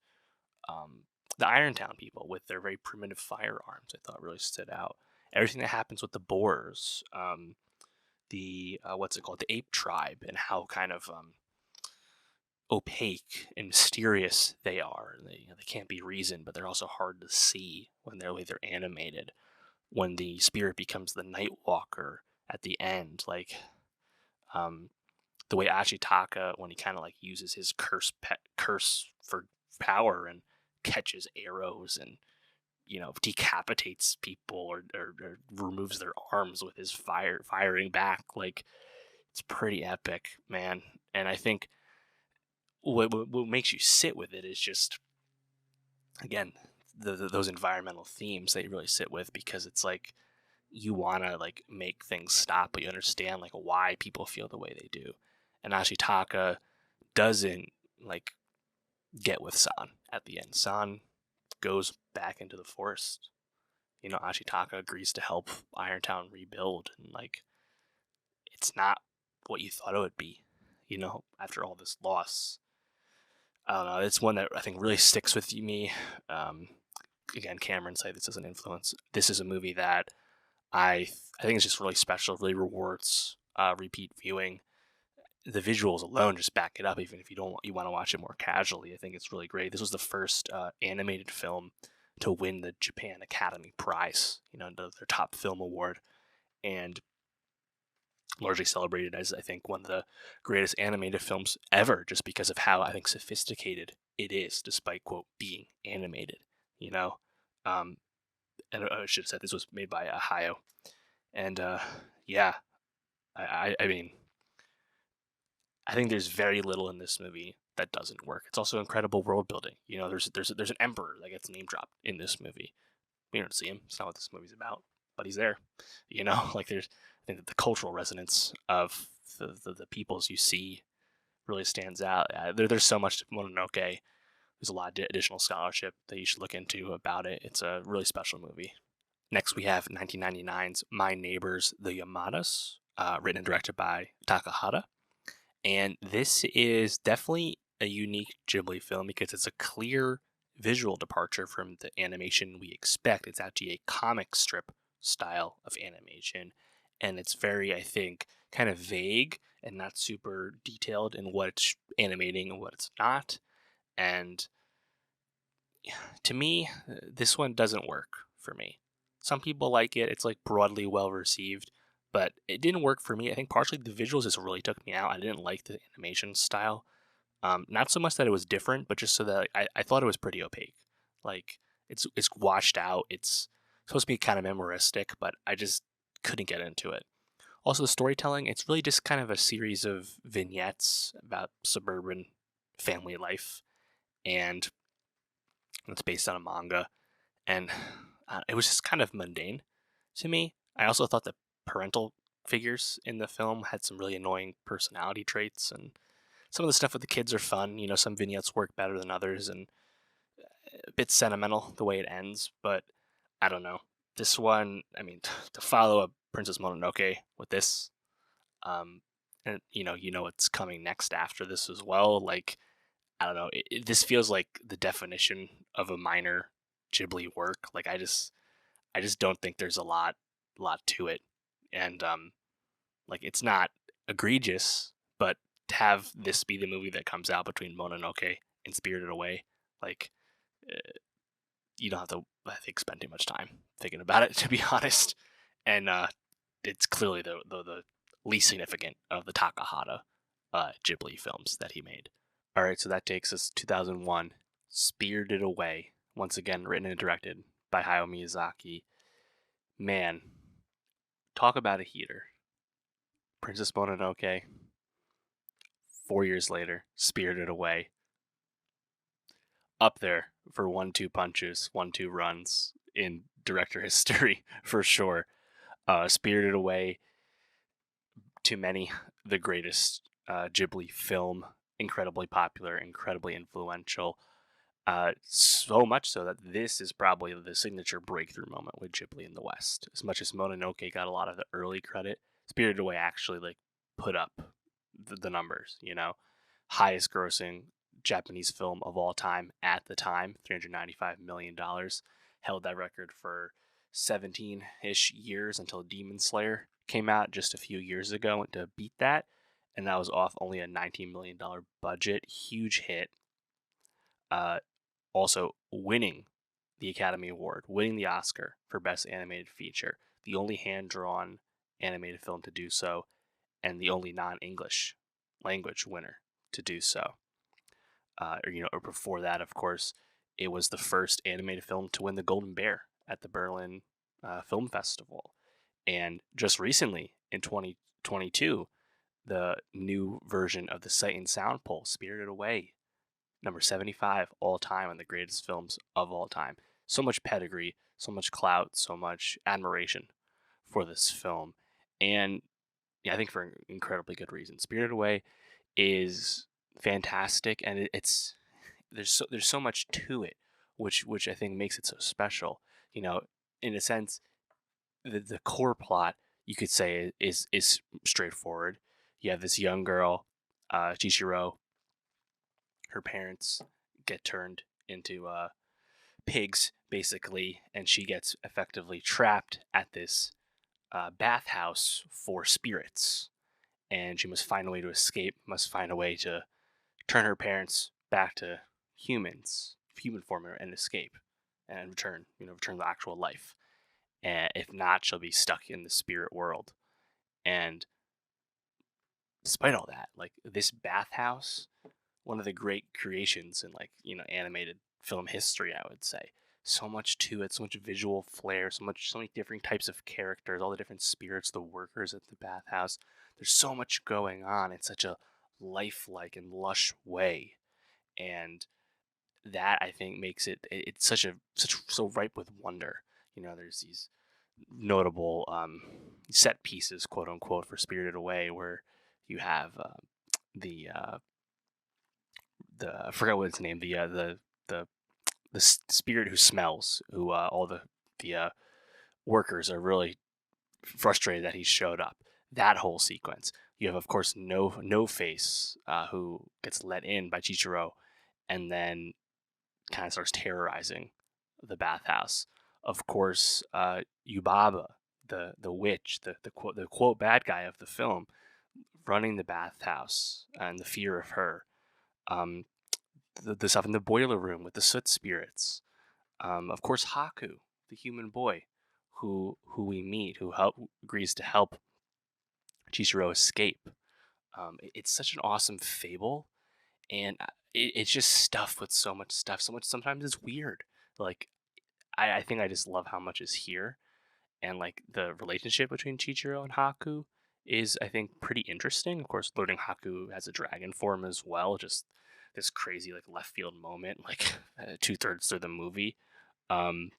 The Irontown people with their very primitive firearms, I thought really stood out. Everything that happens with the boars, the what's it called, the ape tribe, and how kind of opaque and mysterious they are. They can't be reasoned, but they're also hard to see when they're animated. When the spirit becomes the Night Walker at the end, like the way Ashitaka, when he kind of like uses his curse for power and catches arrows and decapitates people or removes their arms with his firing back, like it's pretty epic, man. And I think what makes you sit with it is just, again, those environmental themes that you really sit with, because it's like you want to like make things stop, but you understand like why people feel the way they do. And Ashitaka doesn't like get with San at the end. San goes back into the forest. Ashitaka agrees to help Irontown rebuild, and like it's not what you thought it would be, after all this loss. I don't know. It's one that I think really sticks with me. Again, Cameron said this as an influence. This is a movie that I think is just really special, really rewards repeat viewing. The visuals alone just back it up, even if you want to watch it more casually. I think it's really great. This was the first animated film to win the Japan Academy Prize, their top film award, and largely celebrated as, I think, one of the greatest animated films ever, just because of how, I think, sophisticated it is, despite, quote, being animated, and I should have said this was made by Hayao. And yeah, I mean, I think there's very little in this movie that doesn't work. It's also incredible world building. There's an emperor that gets name dropped in this movie. We don't see him. It's not what this movie's about, but he's there. Like I think that the cultural resonance of the peoples you see really stands out. There's so much to Mononoke. There's a lot of additional scholarship that you should look into about it. It's a really special movie. Next, we have 1999's My Neighbors the Yamadas, written and directed by Takahata. And this is definitely a unique Ghibli film because it's a clear visual departure from the animation we expect. It's actually a comic strip style of animation. And it's very, I think, kind of vague and not super detailed in what it's animating and what it's not. And to me, this one doesn't work for me. Some people like it. It's like broadly well received, but it didn't work for me. I think partially the visuals just really took me out. I didn't like the animation style. Not so much that it was different, but just so that I thought it was pretty opaque. Like it's washed out. It's supposed to be kind of memoristic, but I just couldn't get into it. Also, the storytelling, it's really just kind of a series of vignettes about suburban family life, and it's based on a manga, and it was just kind of mundane to me. I also thought the parental figures in the film had some really annoying personality traits, and some of the stuff with the kids are fun. Some vignettes work better than others, and a bit sentimental the way it ends, but I don't know. This one, I mean, to follow up Princess Mononoke with this, and what's coming next after this as well. Like, I don't know. This feels like the definition of a minor Ghibli work. Like, I just don't think there's a lot to it, and like it's not egregious, but to have this be the movie that comes out between Mononoke and Spirited Away, like you don't have to, I think, spend too much time thinking about it, to be honest. And it's clearly the least significant of the Takahata Ghibli films that he made. All right, so that takes us 2001, Spirited Away, once again written and directed by Hayao Miyazaki. Man, talk about a heater. Princess Mononoke, 4 years later, Spirited Away. Up there for 1-2 punches, 1-2 runs in director history, for sure. Spirited Away, to many, the greatest Ghibli film. Incredibly popular, incredibly influential. So much so that this is probably the signature breakthrough moment with Ghibli in the West. As much as Mononoke got a lot of the early credit, Spirited Away actually like put up the numbers. Highest grossing Japanese film of all time at the time, $395 million, held that record for 17-ish years until Demon Slayer came out just a few years ago to beat that, and that was off only a $19 million budget. Huge hit. Also winning the Academy Award, winning the Oscar for Best Animated Feature, the only hand-drawn animated film to do so, and the only non-English language winner to do so. Or before that, of course, it was the first animated film to win the Golden Bear at the Berlin Film Festival. And just recently, in 2022, the new version of the Sight and Sound poll, Spirited Away, number 75 all time, and the greatest films of all time. So much pedigree, so much clout, so much admiration for this film. And I think for an incredibly good reason. Spirited Away is fantastic, and there's so much to it, which I think makes it so special. In a sense, the core plot, you could say, is straightforward. You have this young girl, Chihiro. Her parents get turned into pigs, basically, and she gets effectively trapped at this bathhouse for spirits. And she must find a way to escape, must find a way to turn her parents back to human form, and escape, and return to actual life. And if not, she'll be stuck in the spirit world. And despite all that, like, this bathhouse, one of the great creations in animated film history, I would say. So much to it, so much visual flair, so many different types of characters, all the different spirits, the workers at the bathhouse. There's so much going on in such a lifelike and lush way, and that, I think, makes it's so ripe with wonder. There's these notable set pieces, quote unquote, for Spirited Away, where you have the I forgot what its name, the spirit who smells, who all the workers are really frustrated that he showed up. That whole sequence. You have, of course, No Face, who gets let in by Chihiro, and then kind of starts terrorizing the bathhouse. Of course, Yubaba, the witch, the quote bad guy of the film, running the bathhouse, and the fear of her. The stuff in the boiler room with the soot spirits. Of course, Haku, the human boy, who we meet, who agrees to help Chihiro escape. It's such an awesome fable, and it's just stuffed with so much stuff. So much, sometimes it's weird. Like, I think I just love how much is here, and like the relationship between Chihiro and Haku is, I think, pretty interesting. Of course, learning Haku has a dragon form as well, just this crazy like left field moment, like 2/3 through the movie. Um,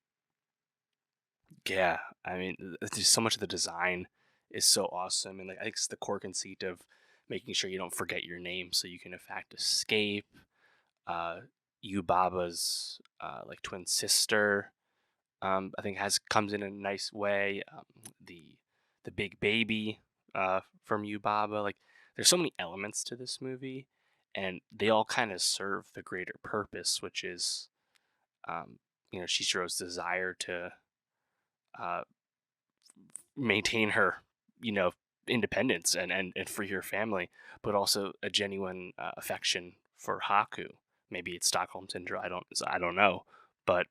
yeah, I mean, just so much of the design is so awesome, and like I think it's the core conceit of making sure you don't forget your name, so you can in fact escape. Uh, Yubaba's like twin sister, I think comes in a nice way. The big baby from Yubaba, like, there's so many elements to this movie, and they all kind of serve the greater purpose, which is Chihiro's desire to uh, maintain her you know independence and free her family, but also a genuine affection for Haku. Maybe it's Stockholm syndrome. I don't know, but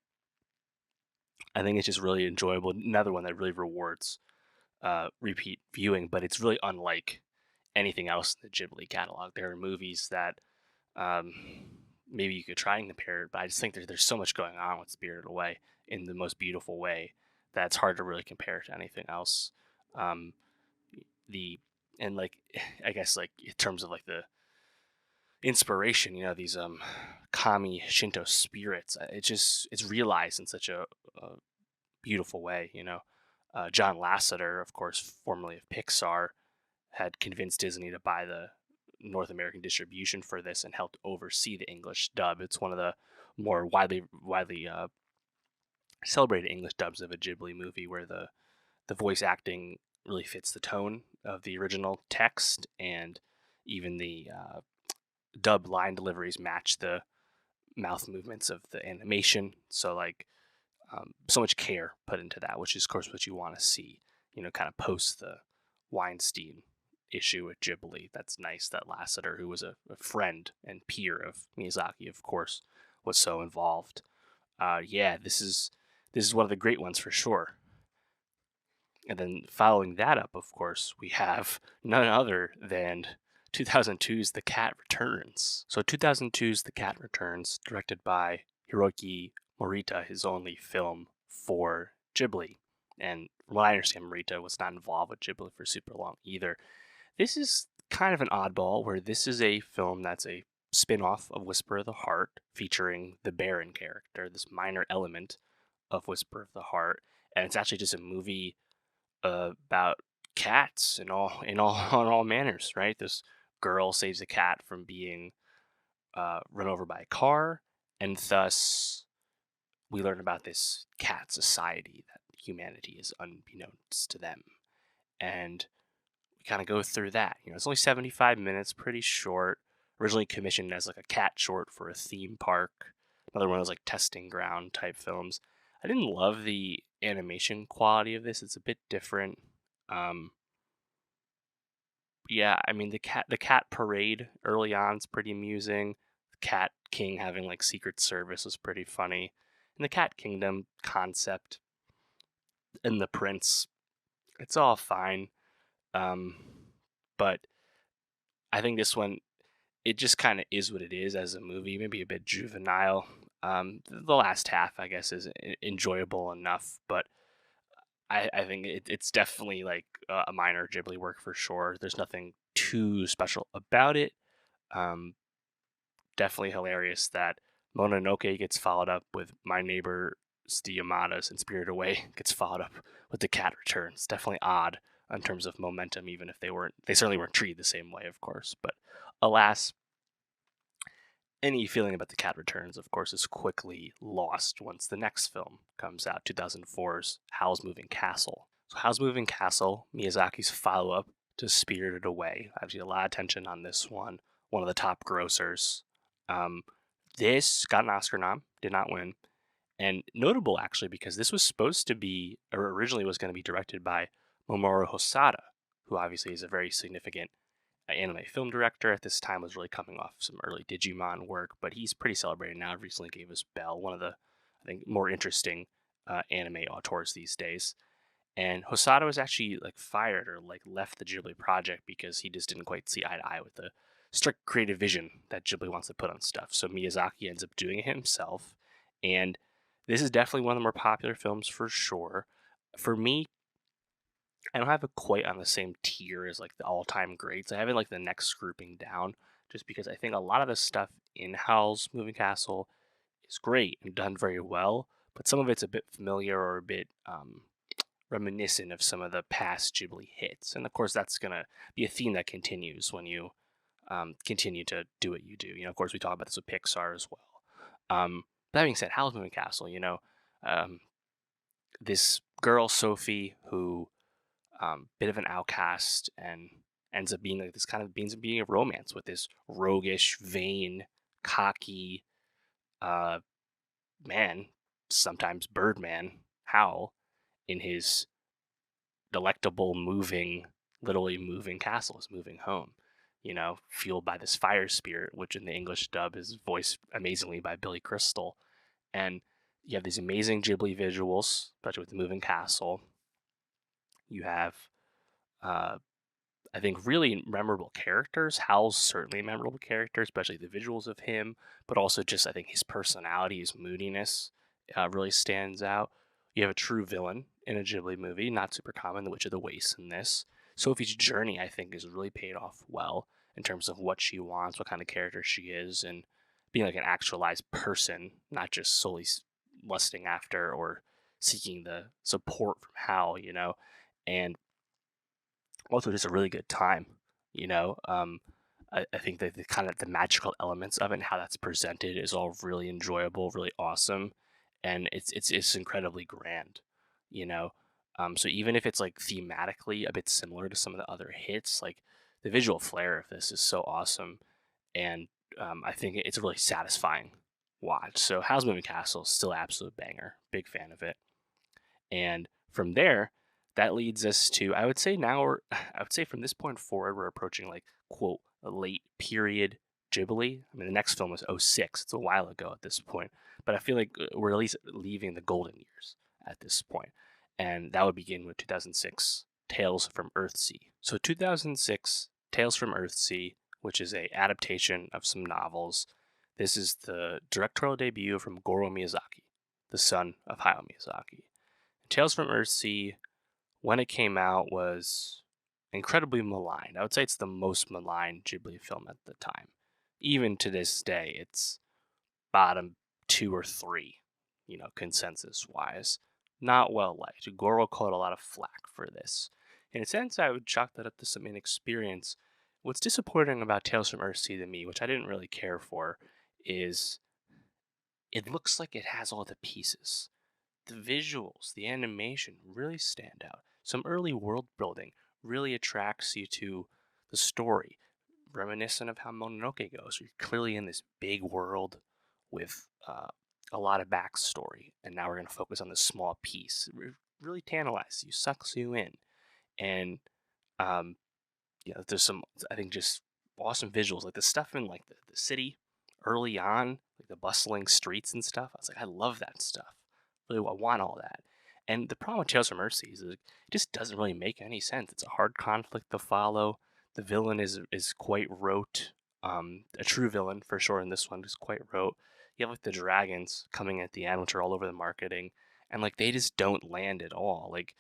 I think it's just really enjoyable. Another one that really rewards repeat viewing, but it's really unlike anything else in the Ghibli catalog. There are movies that um, maybe you could try and compare it, but I just think there's so much going on with Spirited Away in the most beautiful way that it's hard to really compare to anything else. Um, the and like I guess like in terms of like the inspiration, these kami Shinto spirits, it's realized in such a beautiful way. John Lasseter, of course, formerly of Pixar, had convinced Disney to buy the North American distribution for this and helped oversee the English dub. It's one of the more widely celebrated English dubs of a Ghibli movie, where the voice acting really fits the tone of the original text, and even the dub line deliveries match the mouth movements of the animation. So like so much care put into that, which is of course what you want to see, kind of post the Weinstein issue with Ghibli. That's nice that Lasseter, who was a friend and peer of Miyazaki, of course, was so involved. Yeah, this is one of the great ones for sure. And then following that up, of course, we have none other than 2002's The Cat Returns. So 2002's The Cat Returns, directed by Hiroki Morita, his only film for Ghibli. And from what I understand, Morita was not involved with Ghibli for super long either. This is kind of an oddball, where this is a film that's a spin-off of Whisper of the Heart, featuring the Baron character, this minor element of Whisper of the Heart. And it's actually just a movie about cats in all manners, right? This girl saves a cat from being run over by a car, and thus we learn about this cat society that humanity is unbeknownst to them. And we kind of go through that. It's only 75 minutes, pretty short. Originally commissioned as like a cat short for a theme park. Another one of those like testing ground type films. I didn't love the animation quality of this. It's a bit different. Yeah, I mean the cat parade early on is pretty amusing. The Cat King having like Secret Service was pretty funny. And the Cat Kingdom concept and the prince, it's all fine. But I think this one, it just kind of is what it is as a movie, maybe a bit juvenile. The last half, I guess, is enjoyable enough, but I think it's definitely like a minor Ghibli work for sure. There's nothing too special about it. Definitely hilarious that Mononoke gets followed up with My Neighbors the Yamadas, and Spirited Away gets followed up with The Cat Returns. Definitely odd in terms of momentum, even if they certainly weren't treated the same way, of course. But alas, any feeling about The Cat Returns, of course, is quickly lost once the next film comes out, 2004's Howl's Moving Castle. So Howl's Moving Castle, Miyazaki's follow-up to Spirited Away. Obviously, a lot of attention on this one of the top grossers. This got an Oscar nom, did not win. And notable, actually, because this was supposed to be, or originally was going to be directed by Mamoru Hosoda, who obviously is a very significant anime film director. At this time was really coming off some early Digimon work, but he's pretty celebrated now. Recently gave us Bell, one of the, I think, more interesting anime auteurs these days. And Hosoda was actually like fired or like left the Ghibli project because he just didn't quite see eye to eye with the strict creative vision that Ghibli wants to put on stuff. So Miyazaki ends up doing it himself, and this is definitely one of the more popular films for sure. For me, I don't have it quite on the same tier as like the all-time greats. I have it like the next grouping down, just because I think a lot of the stuff in Howl's Moving Castle is great and done very well, but some of it's a bit familiar or a bit reminiscent of some of the past Ghibli hits. And of course, that's going to be a theme that continues when you continue to do what you do. Of course, we talk about this with Pixar as well. That being said, Howl's Moving Castle, this girl, Sophie, who bit of an outcast and ends up being like this kind of being a romance with this roguish, vain, cocky man, sometimes Birdman, Howl, in his delectable, literally moving castle, his moving home, fueled by this fire spirit, which in the English dub is voiced amazingly by Billy Crystal. And you have these amazing Ghibli visuals, especially with the moving castle. You have, I think, really memorable characters. Howl's certainly a memorable character, especially the visuals of him, but also just, I think, his personality, his moodiness really stands out. You have a true villain in a Ghibli movie, not super common, the Witch of the Waste in this. Sophie's journey, I think, is really paid off well in terms of what she wants, what kind of character she is, and being like an actualized person, not just solely lusting after or seeking the support from Howl, and also just a really good time, you know. I think that the kind of the magical elements of it and how that's presented is all really enjoyable, really awesome, and it's incredibly grand, you know. So even if it's like thematically a bit similar to some of the other hits, like the visual flair of this is so awesome, and I think it's a really satisfying watch. So Howl's Moving Castle is still absolute banger, big fan of it, and from there, that leads us to, I would say now we're, I would say from this point forward, we're approaching like, quote, a late period Ghibli. I mean, the next film was '06. It's a while ago at this point. But I feel like we're at least leaving the golden years at this point. And that would begin with 2006, Tales from Earthsea. So 2006, Tales from Earthsea, which is a adaptation of some novels. This is the directorial debut from Goro Miyazaki, the son of Hayao Miyazaki. Tales from Earthsea, when it came out, was incredibly maligned. I would say it's the most maligned Ghibli film at the time. Even to this day, it's bottom 2 or 3, consensus wise. Not well liked. Goro caught a lot of flack for this. In a sense, I would chalk that up to some inexperience. What's disappointing about Tales from Earthsea to me, which I didn't really care for, is it looks like it has all the pieces. The visuals, the animation really stand out. Some early world building really attracts you to the story, reminiscent of how Mononoke goes. You're clearly in this big world with a lot of backstory, and now we're going to focus on this small piece. It really tantalizes you, sucks you in, and there's some, I think, just awesome visuals, like the stuff in like the city early on, like the bustling streets and stuff. I was like, I love that stuff. Really, I want all that. And the problem with Tales from Earthsea is it just doesn't really make any sense. It's a hard conflict to follow. The villain is quite rote. A true villain for sure in this one is quite rote. You have like the dragons coming at the end, which are all over the marketing, and like they just don't land at all. Like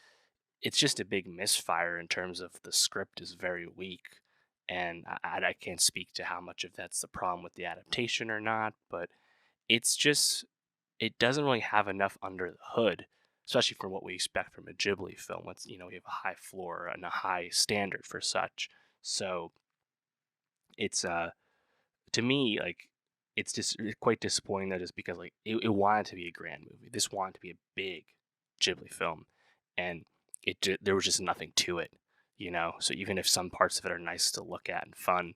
it's just a big misfire in terms of the script is very weak, and I can't speak to how much of that's the problem with the adaptation or not, but it's just it doesn't really have enough under the hood, especially for what we expect from a Ghibli film. We have a high floor and a high standard for such. So it's to me like it's just quite disappointing that just because like it wanted to be a grand movie. This wanted to be a big Ghibli film, and there was just nothing to it. So even if some parts of it are nice to look at and fun,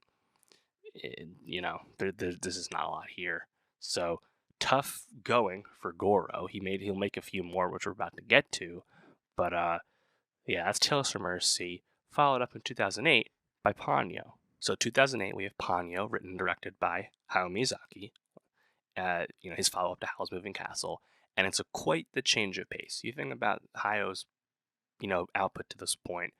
this is not a lot here. So tough going for Goro. He'll make a few more, which we're about to get to, but yeah, that's Tales from Earthsea, followed up in 2008 by Ponyo. So 2008 we have Ponyo, written and directed by Hayao Miyazaki. His follow-up to Howl's Moving Castle, and it's quite the change of pace. You think about Hayao's, output to this point: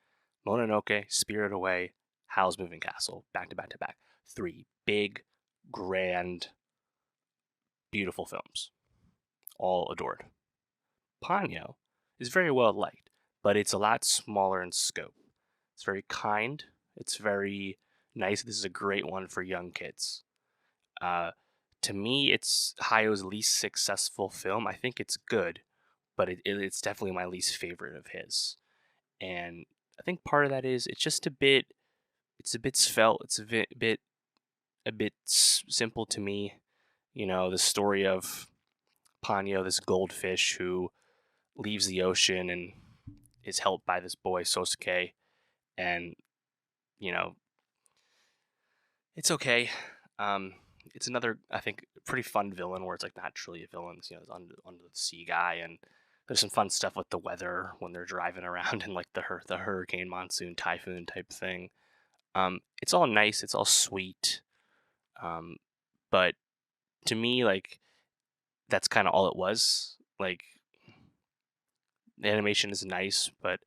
Mononoke, Spirit Away, Howl's Moving Castle, back to back to back. 3 big, grand, beautiful films, all adored. Ponyo is very well liked, but it's a lot smaller in scope. It's very kind. It's very nice. This is a great one for young kids. To me, it's Hayao's least successful film. I think it's good, but it's definitely my least favorite of his. And I think part of that is it's just a bit svelte. It's a bit simple to me. The story of Ponyo, this goldfish who leaves the ocean and is helped by this boy Sosuke, and it's okay. It's another, I think, pretty fun villain where it's like not truly a villain. It's, it's under the sea guy, and there's some fun stuff with the weather when they're driving around in like the hurricane, monsoon, typhoon type thing. It's all nice. It's all sweet. But to me, like, that's kind of all it was. Like, the animation is nice, but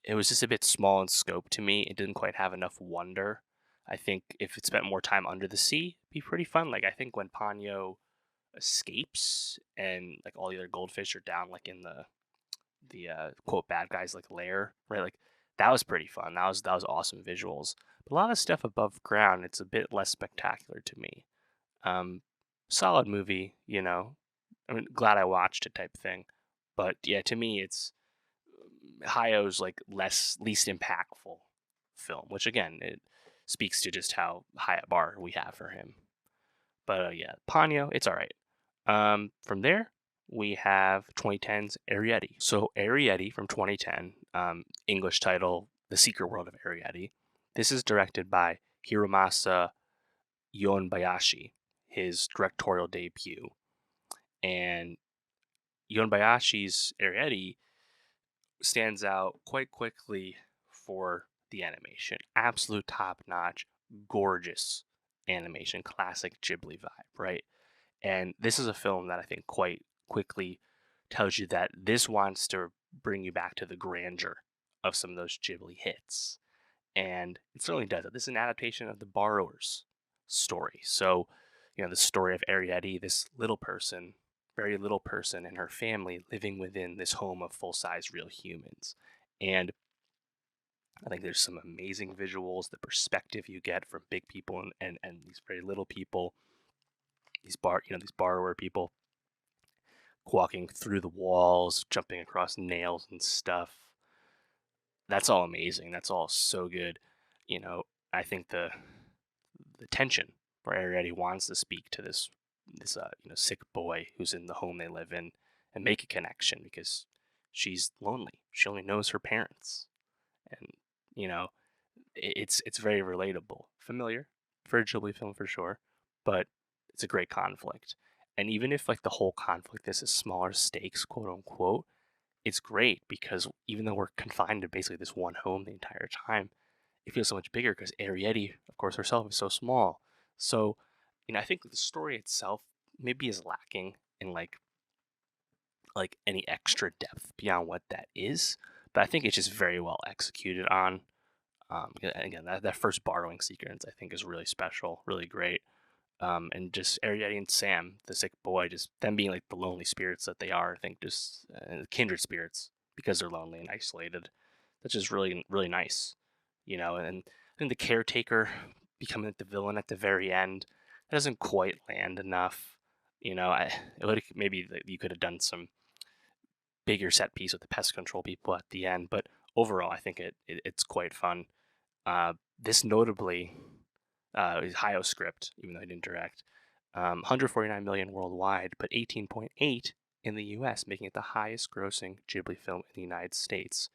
it was just a bit small in scope to me. It didn't quite have enough wonder. I think if it spent more time under the sea, it'd be pretty fun. Like, I think when Ponyo escapes and like all the other goldfish are down like in the quote bad guys like lair, right? Like that was pretty fun. That was awesome visuals. But a lot of stuff above ground, it's a bit less spectacular to me. Solid movie, I'm glad I watched it type thing, But yeah, to me, it's Hayao's like least impactful film, which again, it speaks to just how high a bar we have for him. But yeah, Ponyo, it's all right. From there, we have 2010's Arrietty. So Arrietty from 2010, English title, The Secret World of Arrietty. This is directed by Hiromasa Yonbayashi, his directorial debut. And Yonbayashi's Arrietty stands out quite quickly for the animation. Absolute top-notch, gorgeous animation, classic Ghibli vibe, right? And this is a film that I think quite quickly tells you that this wants to bring you back to the grandeur of some of those Ghibli hits. And it certainly does. This is an adaptation of The Borrower's story. So, the story of Arrietty, this little person, very little person, and her family living within this home of full-size real humans. And I think there's some amazing visuals, the perspective you get from big people and these very little people, these borrower people walking through the walls, jumping across nails and stuff. That's all amazing. That's all so good. I think the tension where Arrietty wants to speak to this sick boy who's in the home they live in and make a connection because she's lonely. She only knows her parents, and it's very relatable, familiar for a Ghibli film for sure, but it's a great conflict. And even if like the whole conflict is smaller stakes, quote unquote, it's great because even though we're confined to basically this one home the entire time, it feels so much bigger because Arrietty, of course, herself is so small. So, I think the story itself maybe is lacking in like any extra depth beyond what that is, but I think it's just very well executed on. Again, that first borrowing sequence I think is really special, really great. And just Arrietty and Sam, the sick boy, just them being like the lonely spirits that they are, I think just kindred spirits because they're lonely and isolated. That's just really, really nice, And I think the caretaker becoming like the villain at the very end, that doesn't quite land enough. It would maybe you could have done some bigger set piece with the pest control people at the end, but overall, I think it's quite fun. This notably is Hayao script, even though he didn't direct. 149 million worldwide, but 18.8 in the U.S., making it the highest grossing Ghibli film in the United States,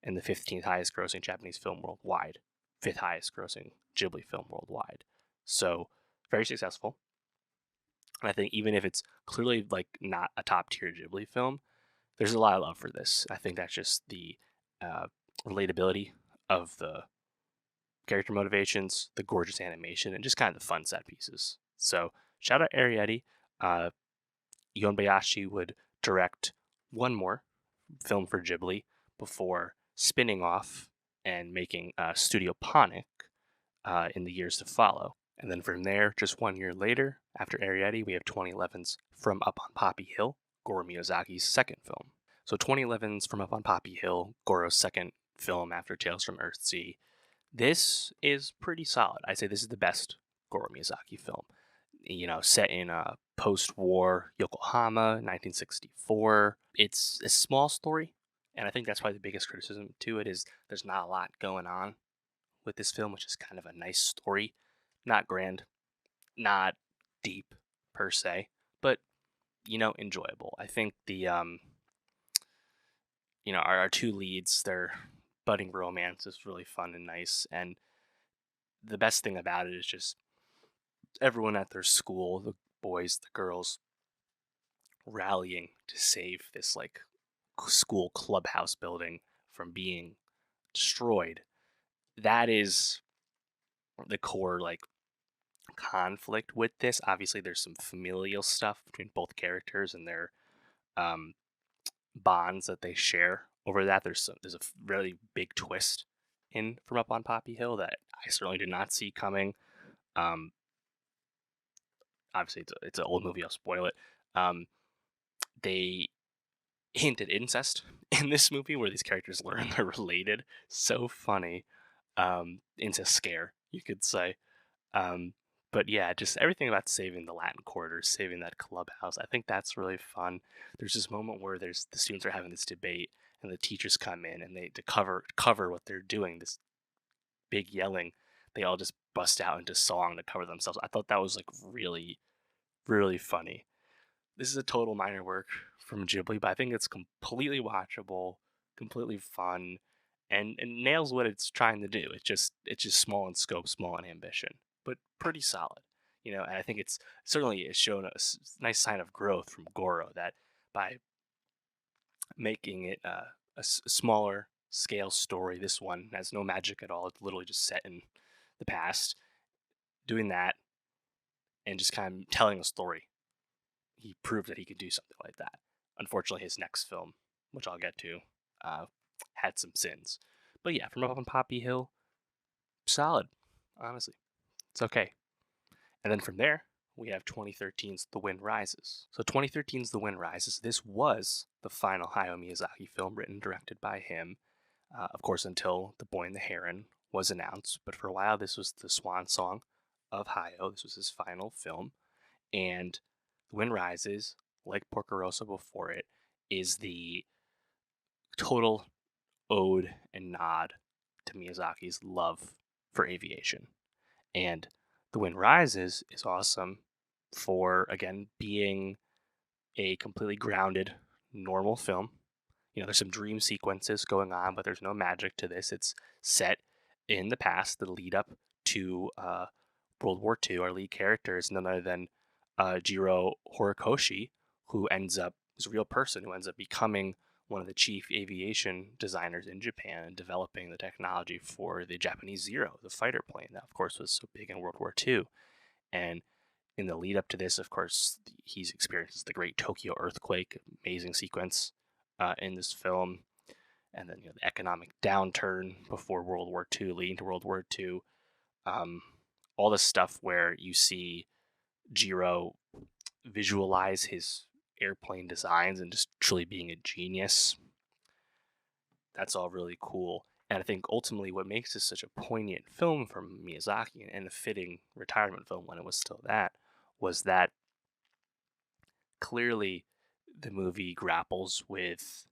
and the 15th highest grossing Japanese film worldwide, 5th highest grossing Ghibli film worldwide. So very successful. And I think even if it's clearly like not a top tier Ghibli film, there's a lot of love for this. I think that's just the relatability of the character motivations, the gorgeous animation, and just kind of the fun set pieces. So shout out Arrietty. Yonbayashi would direct one more film for Ghibli before spinning off and making Studio Ponic in the years to follow. And then from there, just 1 year later, after Arrietty, we have 2011's From Up on Poppy Hill, Goro Miyazaki's second film. So 2011's From Up on Poppy Hill, Goro's second film after Tales from Earthsea. This is pretty solid. I'd say this is the best Goro Miyazaki film. Set in post-war Yokohama, 1964. It's a small story, and I think that's probably the biggest criticism to it is there's not a lot going on with this film, which is kind of a nice story. Not grand, not deep per se, but enjoyable. I think the our two leads, their budding romance is really fun and nice, and the best thing about it is just everyone at their school, the boys, the girls, rallying to save this like school clubhouse building from being destroyed. That is the core like conflict with this. Obviously, there's some familial stuff between both characters and their bonds that they share over that. There's a really big twist in From Up on Poppy Hill that I certainly did not see coming. Obviously, it's an old movie. I'll spoil it. They hint at incest in this movie where these characters learn they're related. So funny. Incest scare, you could say. But yeah, just everything about saving the Latin Quarter, saving that clubhouse. I think that's really fun. There's this moment where the students are having this debate, and the teachers come in, and they to cover what they're doing, this big yelling. They all just bust out into song to cover themselves. I thought that was like really, really funny. This is a total minor work from Ghibli, but I think it's completely watchable, completely fun, and nails what it's trying to do. It's just small in scope, small in ambition, but pretty solid. And I think it's shown a nice sign of growth from Goro, that by making it a smaller scale story, this one has no magic at all. It's literally just set in the past, doing that, and just kind of telling a story. He proved that he could do something like that. Unfortunately, his next film, which I'll get to, had some sins. But yeah, from Up on Poppy Hill, solid, honestly. It's okay. And then from there, we have 2013's The Wind Rises. So 2013's The Wind Rises, this was the final Hayao Miyazaki film written and directed by him, of course, until The Boy and the Heron was announced. But for a while, this was the swan song of Hayao. This was his final film. And The Wind Rises, like Porco Rosso before it, is the total ode and nod to Miyazaki's love for aviation. And The Wind Rises is awesome for, again, being a completely grounded, normal film. There's some dream sequences going on, but there's no magic to this. It's set in the past, the lead up to World War II. Our lead character is none other than Jiro Horikoshi, who is a real person who ends up becoming one of the chief aviation designers in Japan and developing the technology for the Japanese Zero, the fighter plane that, of course, was so big in World War II. And in the lead up to this, of course, he's experienced the Great Tokyo earthquake, amazing sequence in this film. And then the economic downturn before World War II, leading to World War II. All the stuff where you see Jiro visualize his airplane designs and just truly being a genius. That's all really cool. And I think ultimately what makes this such a poignant film from Miyazaki, and a fitting retirement film when it was still that, was that clearly the movie grapples with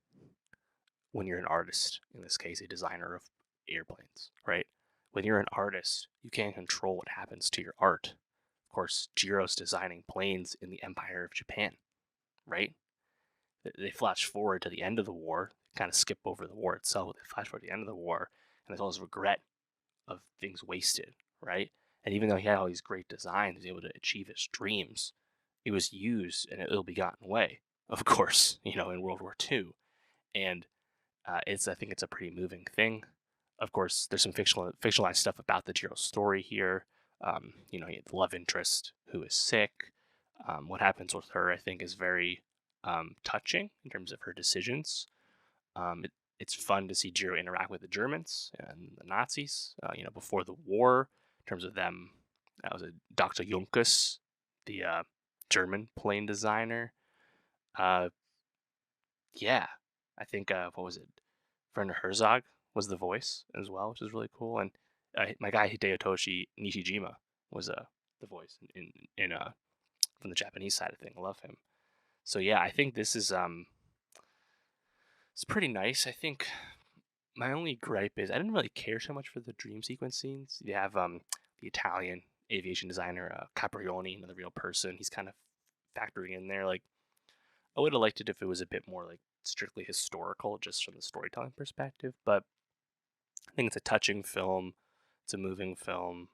when you're an artist, in this case, a designer of airplanes, right? When you're an artist, you can't control what happens to your art. Of course, Jiro's designing planes in the Empire of Japan, right? They flash forward to the end of the war, kind of skip over the war itself, but they flash forward to the end of the war, and there's all this regret of things wasted, right? And even though he had all these great designs, he was able to achieve his dreams, it was used in an ill-begotten way, of course, in World War II. And I think it's a pretty moving thing. Of course, there's some fictionalized stuff about the Jiro story here. He had the love interest who is sick. What happens with her, I think, is very touching in terms of her decisions. It's fun to see Jiro interact with the Germans and the Nazis, before the war, in terms of them. That was Dr. Junkus, the German plane designer. Yeah, I think, what was it? Werner Herzog was the voice as well, which is really cool. And my guy Hidetoshi Nishijima was the voice in from the Japanese side of thing. I love him. So yeah, I think this is it's pretty nice. I think my only gripe is I didn't really care so much for the dream sequence scenes. You have the Italian aviation designer Caprioni, another real person. He's kind of factoring in there. Like, I would have liked it if it was a bit more like strictly historical, just from the storytelling perspective. But I think it's a touching film. It's a moving film.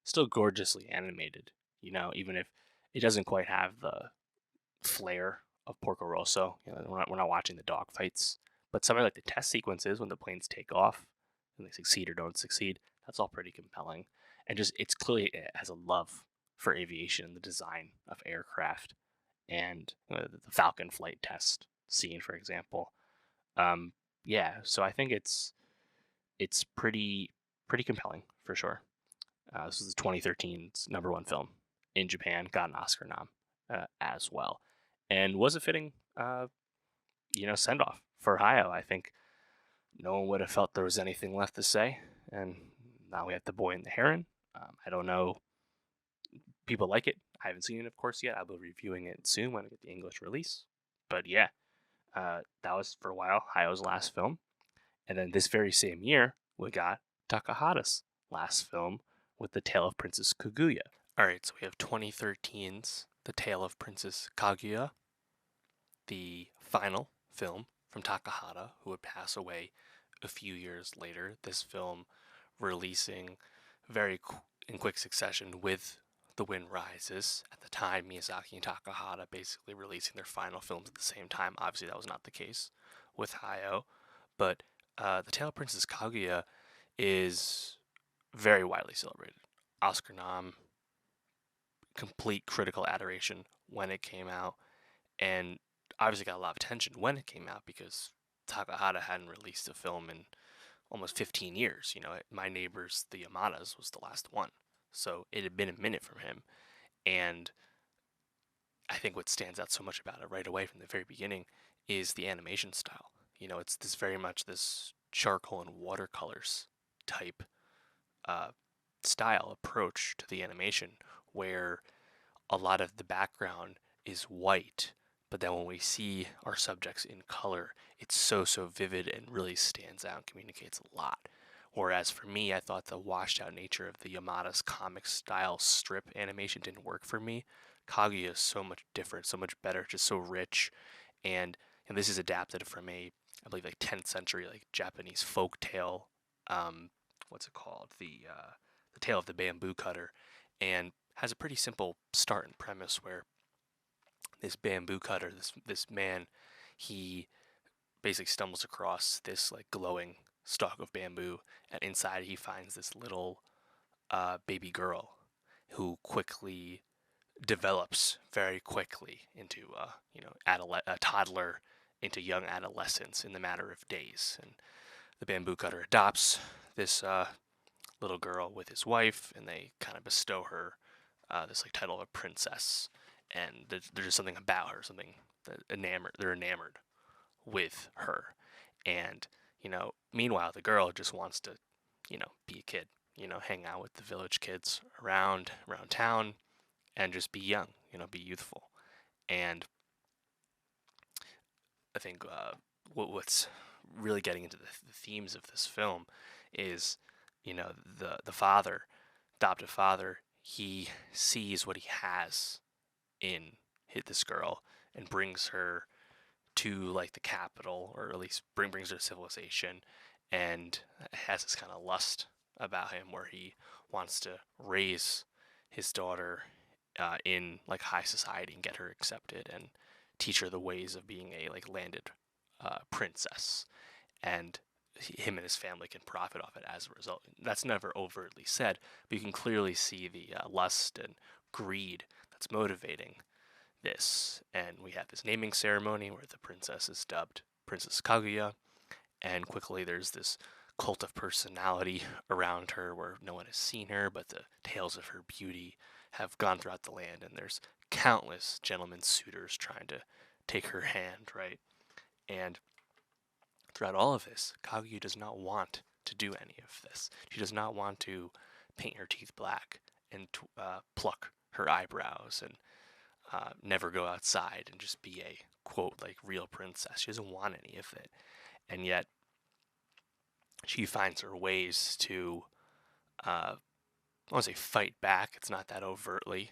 Still gorgeously animated. Even if it doesn't quite have the flair of Porco Rosso. We're not watching the dog fights, but something like the test sequences when the planes take off and they succeed or don't succeed, that's all pretty compelling. And just it has a love for aviation and the design of aircraft, and the Falcon flight test scene, for example. Yeah, so I think it's pretty compelling for sure. This was the 2013's number one film in Japan, got an Oscar nom as well, and was a fitting send off for Hayao. I think no one would have felt there was anything left to say, and now we have The Boy and the Heron. I don't know people like it. I haven't seen it, of course, yet. I'll be reviewing it soon when I get the English release. But yeah, that was for a while Hayao's last film. And then this very same year, we got Takahata's last film with The Tale of Princess Kaguya. Alright, so we have 2013's The Tale of Princess Kaguya, the final film from Takahata, who would pass away a few years later. This film releasing in quick succession with The Wind Rises. At the time, Miyazaki and Takahata basically releasing their final films at the same time. Obviously, that was not the case with Hayao, but The Tale of Princess Kaguya is very widely celebrated. Oscar nom, complete critical adoration when it came out, and obviously got a lot of attention when it came out because Takahata hadn't released a film in almost 15 years. My Neighbors the Yamadas was the last one, so it had been a minute from him. And I think what stands out so much about it right away from the very beginning is the animation style. It's this very much this charcoal and watercolors type style approach to the animation, where a lot of the background is white, but then when we see our subjects in color, it's so vivid and really stands out and communicates a lot. Whereas for me, I thought the washed out nature of the Yamada's comic style strip animation didn't work for me. Kaguya is so much different, so much better, just so rich. And this is adapted from I believe 10th century Japanese folk tale. What's it called? The Tale of the Bamboo Cutter, and has a pretty simple start and premise where this bamboo cutter, this man, he basically stumbles across this glowing stalk of bamboo, and inside he finds this little baby girl who quickly develops very quickly into a toddler, into young adolescence in the matter of days. And the bamboo cutter adopts this little girl with his wife, and they kind of bestow her this title of a princess. And there's just something about her, something that they're enamored with her. And meanwhile, the girl just wants to be a kid, hang out with the village kids around town and just be young, be youthful. And I think what's really getting into the themes of this film is the adoptive father, he sees what he has in this girl and brings her to the capital, or at least brings her to civilization, and has this kind of lust about him where he wants to raise his daughter in high society and get her accepted and teach her the ways of being a landed princess. And him and his family can profit off it as a result. That's never overtly said, but you can clearly see the lust and greed that's motivating this. And we have this naming ceremony where the princess is dubbed Princess Kaguya, and quickly there's this cult of personality around her where no one has seen her, but the tales of her beauty have gone throughout the land, and there's countless gentlemen suitors trying to take her hand, right? And throughout all of this, Kaguya does not want to do any of this. She does not want to paint her teeth black and pluck her eyebrows and never go outside and just be a, quote, real princess. She doesn't want any of it. And yet, she finds her ways to, I want to say fight back. It's not that overtly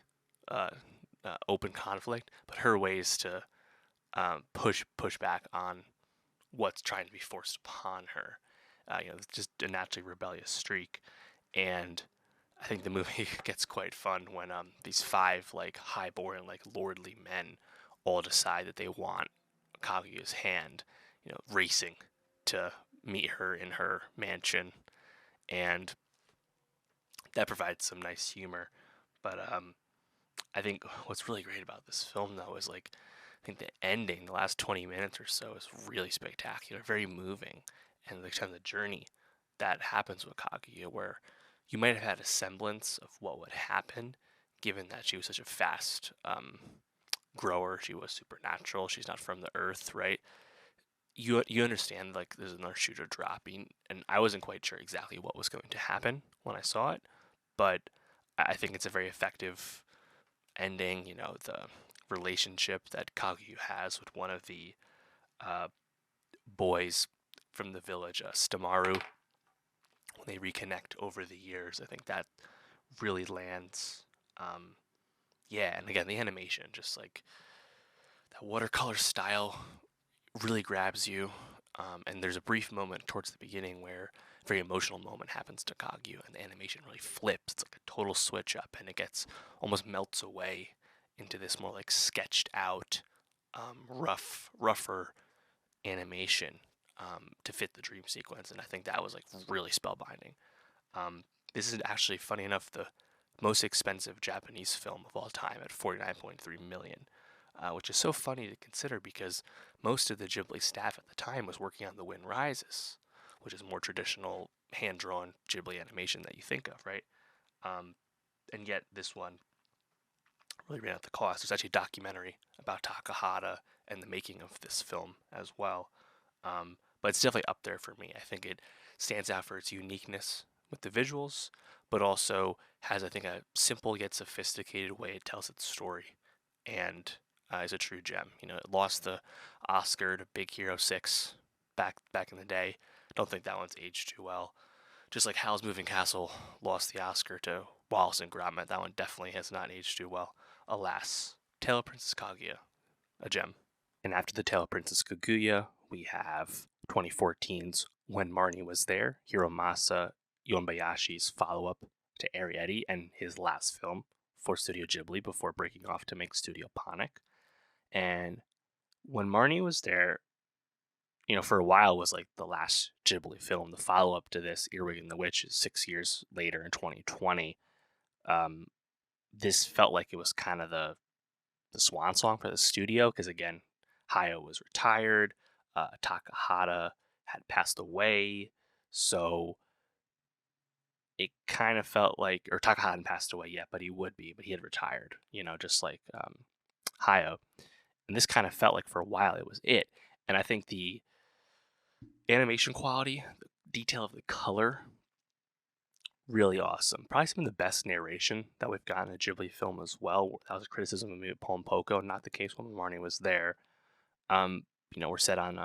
open conflict, but her ways to push back on what's trying to be forced upon her. Just a naturally rebellious streak. And I think the movie gets quite fun when these 5 high-born lordly men all decide that they want Kaguya's hand, racing to meet her in her mansion, and that provides some nice humor. But I think what's really great about this film, though, is I think the ending, the last 20 minutes or so, is really spectacular, very moving, and the journey that happens with Kaguya, where you might have had a semblance of what would happen, given that she was such a fast grower. She was supernatural. She's not from the earth, right? You understand there's another shooter dropping, and I wasn't quite sure exactly what was going to happen when I saw it, but I think it's a very effective ending, the relationship that Kaguya has with one of the uh, boys from the village, Stamaru, when they reconnect over the years. I think that really lands. Um, yeah, and again, the animation, just like that watercolor style, really grabs you. And there's a brief moment towards the beginning where a very emotional moment happens to Kaguya, and the animation really flips. It's like a total switch up, and it gets almost melts away into this more like sketched out, rougher animation to fit the dream sequence. And I think that was like really spellbinding. This is actually, funny enough, the most expensive Japanese film of all time at 49.3 million, which is so funny to consider because most of the Ghibli staff at the time was working on The Wind Rises, which is more traditional hand-drawn Ghibli animation that you think of, right? Um, and yet this one really ran out the cost. There's actually a documentary about Takahata and the making of this film as well. But it's definitely up there for me. I think it stands out for its uniqueness with the visuals, but also has, I think, a simple yet sophisticated way it tells its story, and is a true gem. It lost the Oscar to Big Hero 6 back in the day. Don't think that one's aged too well. Just like Howl's Moving Castle lost the Oscar to Wallace and Gromit, that one definitely has not aged too well. Alas, Tale of Princess Kaguya, a gem. And after the Tale of Princess Kaguya, we have 2014's When Marnie Was There, Hiromasa Yonbayashi's follow-up to Arrietty and his last film for Studio Ghibli before breaking off to make Studio Ponic. And When Marnie Was There, for a while was like the last Ghibli film. The follow-up to this, Earwig and the Witch, is 6 years later in 2020. This felt like it was kind of the swan song for the studio because, again, Hayao was retired, Takahata had passed away, so it kind of felt like, or Takahata hadn't passed away yet, but he would be, but he had retired, just like Hayao. And this kind of felt like for a while it was it. And I think the animation quality, the detail of the color, really awesome. Probably some of the best narration that we've gotten in a Ghibli film as well. That was a criticism of me with Pom Poko, not the case when Marnie Was There. We're set on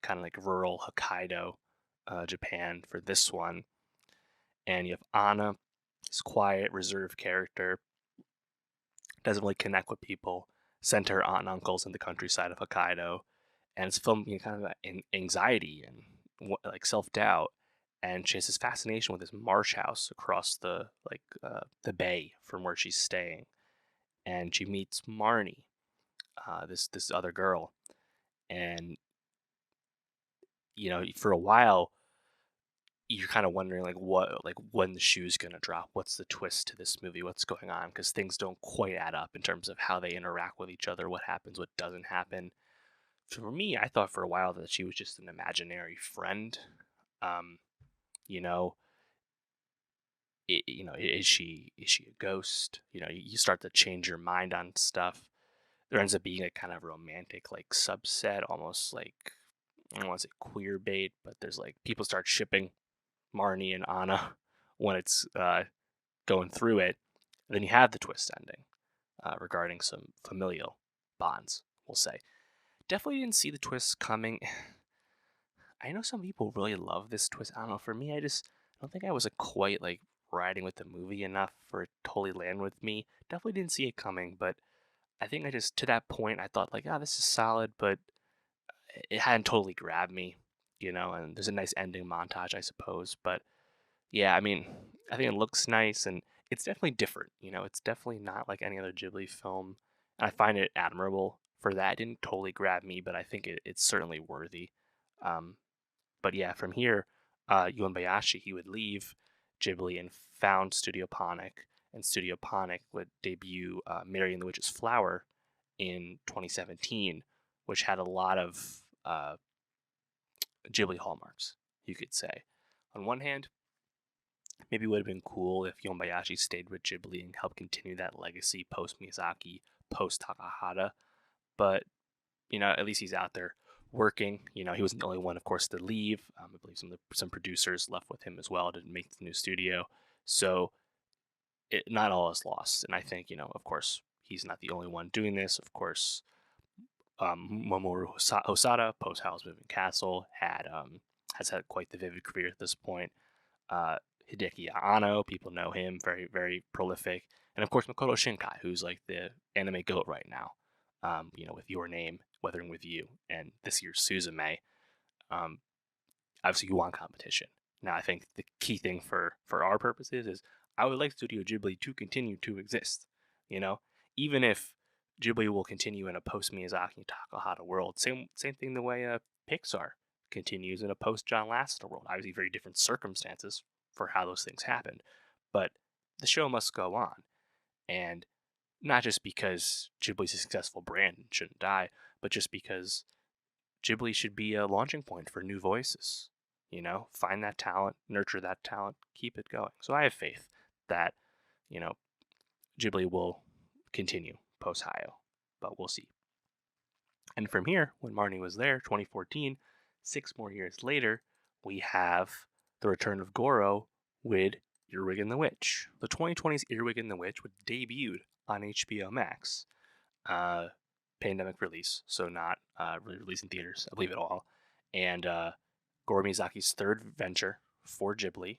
kind of like rural Hokkaido, Japan for this one. And you have Anna, this quiet, reserved character, doesn't really connect with people, sent to her aunt and uncles in the countryside of Hokkaido. And it's filmed kind of in anxiety and like self-doubt. And she has this fascination with this marsh house across the bay from where she's staying. And she meets Marnie, this other girl, and for a while you're kind of wondering when the shoe's gonna drop, what's the twist to this movie, what's going on, because things don't quite add up in terms of how they interact with each other, what happens, what doesn't happen. For me, I thought for a while that she was just an imaginary friend. Um, you know, is she a ghost? You start to change your mind on stuff. There ends up being a kind of romantic like subset, almost like, I don't want to say queer bait, but there's like people start shipping Marnie and Anna when it's going through it. And then you have the twist ending regarding some familial bonds, we'll say. Definitely didn't see the twist coming. I know some people really love this twist. I don't know. For me, I don't think I was quite like riding with the movie enough for it to totally land with me. Definitely didn't see it coming, but I think to that point, I thought like, this is solid, but it hadn't totally grabbed me, and there's a nice ending montage, I suppose. But yeah, I mean, I think it looks nice and it's definitely different. It's definitely not like any other Ghibli film. And I find it admirable for that. It didn't totally grab me, but I think it's certainly worthy. Um, but yeah, from here, Yuan Bayashi, he would leave Ghibli and found Studio Ponic, and Studio Ponic would debut Mary and the Witch's Flower in 2017, which had a lot of Ghibli hallmarks, you could say. On one hand, maybe it would have been cool if Yonbayashi stayed with Ghibli and helped continue that legacy post Miyazaki, post Takahata. But, at least he's out there working. He wasn't the only one, of course, to leave. I believe some producers left with him as well to make the new studio. So not all is lost. And I think, of course, he's not the only one doing this. Of course, Mamoru Hosoda, post Howl's Moving Castle, has had quite the vivid career at this point. Hideki Anno, people know him, very, very prolific. And of course, Makoto Shinkai, who's like the anime goat right now, with Your Name, Weathering with You, and this year's Suzume. Obviously, you want competition. Now, I think the key thing for our purposes is I would like Studio Ghibli to continue to exist. Even if Ghibli will continue in a post-Miyazaki Takahata world, same thing the way Pixar continues in a post-John Lasseter world. Obviously, very different circumstances for how those things happened, but the show must go on. And not just because Ghibli's a successful brand and shouldn't die, but just because Ghibli should be a launching point for new voices. Find that talent, nurture that talent, keep it going. So I have faith that, Ghibli will continue post Hayao, but we'll see. And from here, when Marnie was there, 2014, 6 more years later, we have the return of Goro with Earwig and the Witch. The 2020's Earwig and the Witch was debuted on HBO Max. Pandemic release, so not really released in theaters, I believe, at all. And Goro Miyazaki's third venture for Ghibli,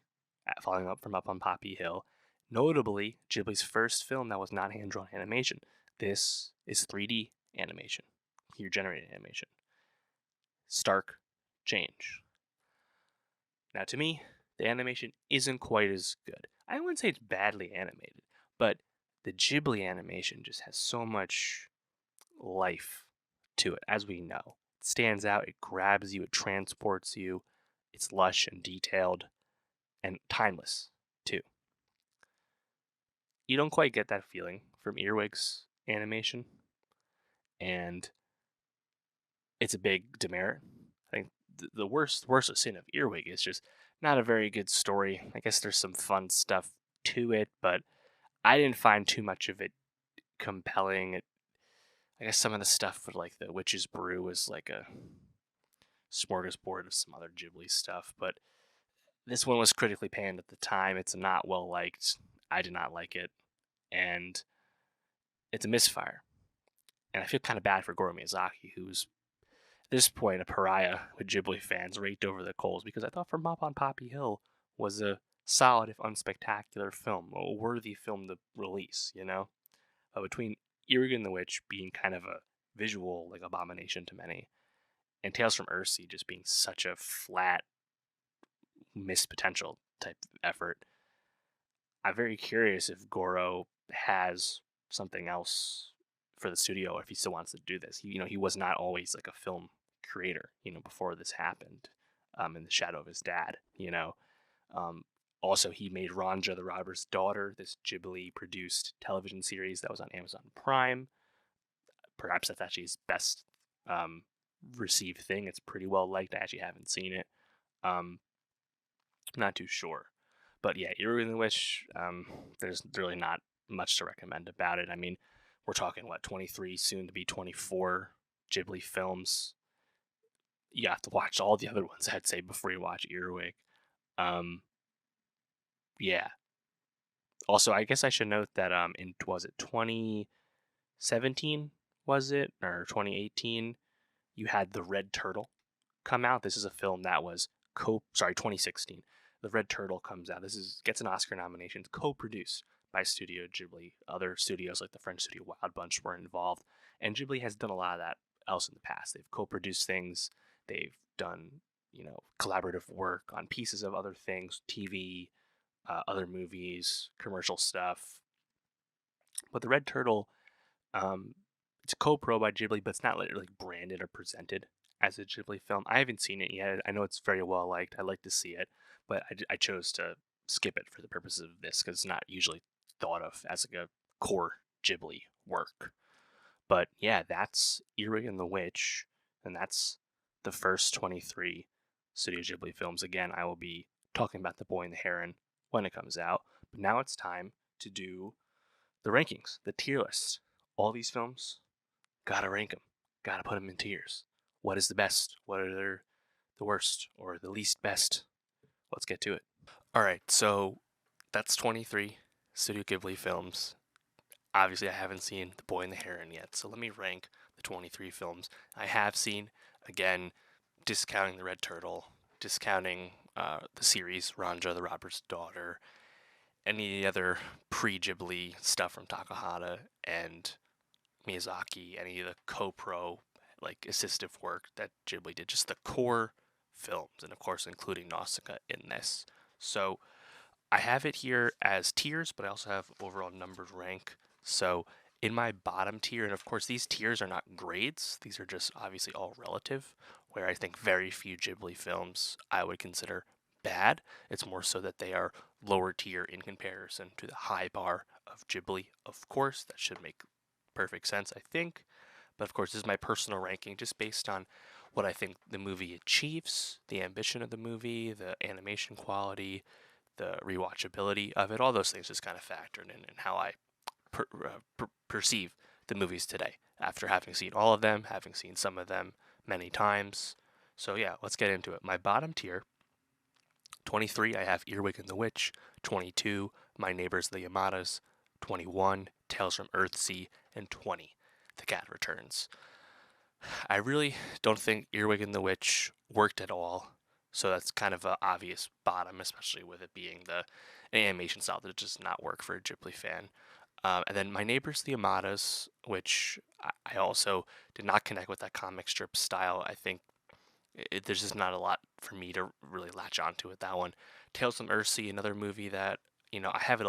following up from Up on Poppy Hill. Notably, Ghibli's first film that was not hand-drawn animation. This is 3D animation, computer-generated animation. Stark change. Now, to me, the animation isn't quite as good. I wouldn't say it's badly animated, but the Ghibli animation just has so much life to it, as we know. It stands out, it grabs you, it transports you. It's lush and detailed and timeless, too. You don't quite get that feeling from Earwig's animation, and it's a big demerit. I think the worst sin of Earwig is just not a very good story. I guess there's some fun stuff to it, but I didn't find too much of it compelling. I guess some of the stuff with like the Witch's Brew was like a smorgasbord of some other Ghibli stuff, but this one was critically panned at the time. It's not well liked. I did not like it, and it's a misfire. And I feel kind of bad for Goro Miyazaki, who's at this point a pariah with Ghibli fans, raked over the coals, because I thought From Up on Poppy Hill was a solid, if unspectacular film, a worthy film to release, between Earwig and the Witch being kind of a visual like abomination to many, and Tales from Earthsea just being such a flat, missed potential type effort. I'm very curious if Goro has something else for the studio, or if he still wants to do this. He was not always like a film creator, before this happened, in the shadow of his dad, Also, he made Ranja the Robber's Daughter, this Ghibli-produced television series that was on Amazon Prime. Perhaps that's actually his best received thing. It's pretty well liked. I actually haven't seen it. Not too sure. But yeah, Earwig and the Witch, there's really not much to recommend about it. I mean, we're talking, 23, soon to be 24 Ghibli films. You have to watch all the other ones, I'd say, before you watch Earwig. Yeah. Also, I guess I should note that was it 2017, was it? Or 2018? You had The Red Turtle come out. This is a film that was 2016. The Red Turtle comes out. Gets an Oscar nomination. It's co-produced by Studio Ghibli. Other studios like the French studio Wild Bunch were involved. And Ghibli has done a lot of that else in the past. They've co-produced things. They've done, collaborative work on pieces of other things, TV, other movies, commercial stuff. But The Red Turtle, it's co-pro by Ghibli, but it's not literally branded or presented as a Ghibli film. I haven't seen it yet. I know it's very well liked. I'd like to see it, but I chose to skip it for the purposes of this because it's not usually thought of as like a core Ghibli work. But yeah, that's Earwig and the Witch, and that's the first 23 Studio Ghibli films. Again, I will be talking about The Boy and the Heron when it comes out. But now it's time to do the rankings, the tier list. All these films, gotta rank them, gotta put them in tiers. What is the best? What are the worst or the least best? Let's get to it. All right, so that's 23 Studio Ghibli films. obviously I haven't seen The Boy and the Heron yet, so let me rank the 23 films I have seen. Again, discounting The Red Turtle, discounting the series Ranja, the Robber's Daughter, any other pre-Ghibli stuff from Takahata and Miyazaki, any of the co-pro, like assistive work that Ghibli did, just the core films, and of course including Nausicaa in this. So I have it here as tiers, but I also have overall numbered rank. So in my bottom tier, and of course these tiers are not grades, these are just obviously all relative, where I think very few Ghibli films I would consider bad. It's more so that they are lower tier in comparison to the high bar of Ghibli. Of course, that should make perfect sense, I think. But of course, this is my personal ranking just based on what I think the movie achieves, the ambition of the movie, the animation quality, the rewatchability of it. All those things just kind of factored in how I perceive the movies today after having seen all of them, having seen some of them many times. So yeah, let's get into it. My bottom tier, 23, I have Earwig and the Witch. 22, My Neighbors the Yamadas. 21, Tales from Earthsea. And 20, The Cat Returns. I really don't think Earwig and the Witch worked at all, so that's kind of an obvious bottom, especially with it being the animation style that does not work for a Ghibli fan. And then My Neighbors the Yamadas, which I also did not connect with that comic strip style. I think there's just not a lot for me to really latch onto with that one. Tales from Earthsea, another movie that, I have it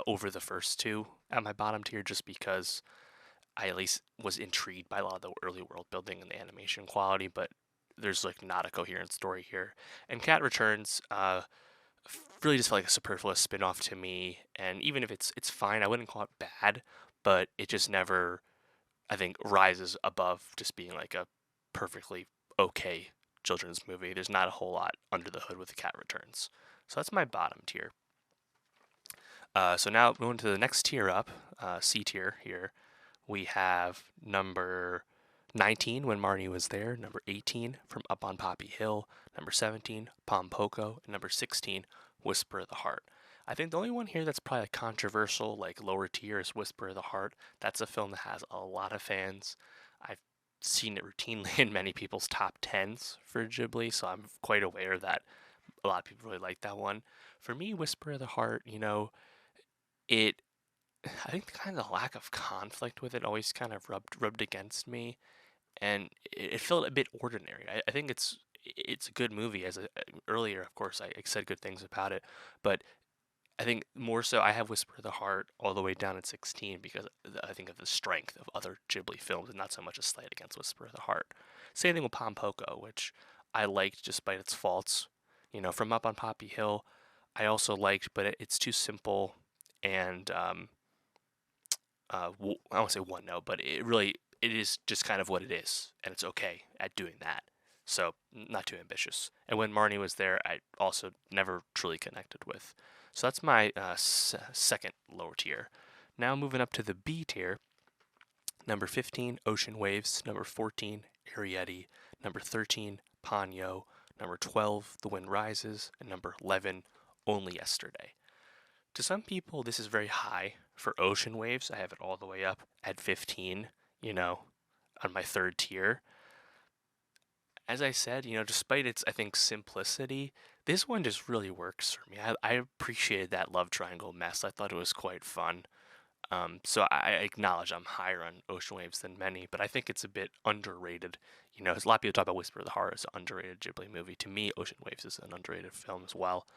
over the first two at my bottom tier just because I at least was intrigued by a lot of the early world building and the animation quality, but there's like not a coherent story here. And Cat Returns really just felt like a superfluous spin-off to me, and even if it's fine, I wouldn't call it bad, but it just never, I think, rises above just being like a perfectly okay children's movie. There's not a whole lot under the hood with The Cat Returns. So that's my bottom tier. So now moving to the next tier up, C tier here, we have number 19, When Marnie Was There, number 18, From Up on Poppy Hill, number 17, Pom Poko, and number 16, Whisper of the Heart. I think the only one here that's probably controversial, like lower tier, is Whisper of the Heart. That's a film that has a lot of fans. I've seen it routinely in many people's top 10s for Ghibli, so I'm quite aware that a lot of people really like that one. For me, Whisper of the Heart, it I think kind of the lack of conflict with it always kind of rubbed against me, and it felt a bit ordinary. I think it's a good movie. Earlier, of course, I said good things about it, but I think more so I have Whisper of the Heart all the way down at 16 because I think of the strength of other Ghibli films and not so much a slight against Whisper of the Heart. Same thing with Pom Poko, which I liked despite its faults. From Up on Poppy Hill, I also liked, but it's too simple and I won't say one note, but it is just kind of what it is, and it's okay at doing that. So not too ambitious. And When Marnie Was There, I also never truly connected with. So that's my second lower tier. Now moving up to the B tier. Number 15, Ocean Waves. Number 14, Arrietty. Number 13, Ponyo. Number 12, The Wind Rises. And number 11, Only Yesterday. To some people, this is very high. For Ocean Waves, I have it all the way up at 15, on my third tier. As I said, despite its, I think, simplicity, this one just really works for me. I appreciated that love triangle mess. I thought it was quite fun. So I acknowledge I'm higher on Ocean Waves than many, but I think it's a bit underrated. A lot of people talk about Whisper of the Heart as an underrated Ghibli movie. To me, Ocean Waves is an underrated film as well.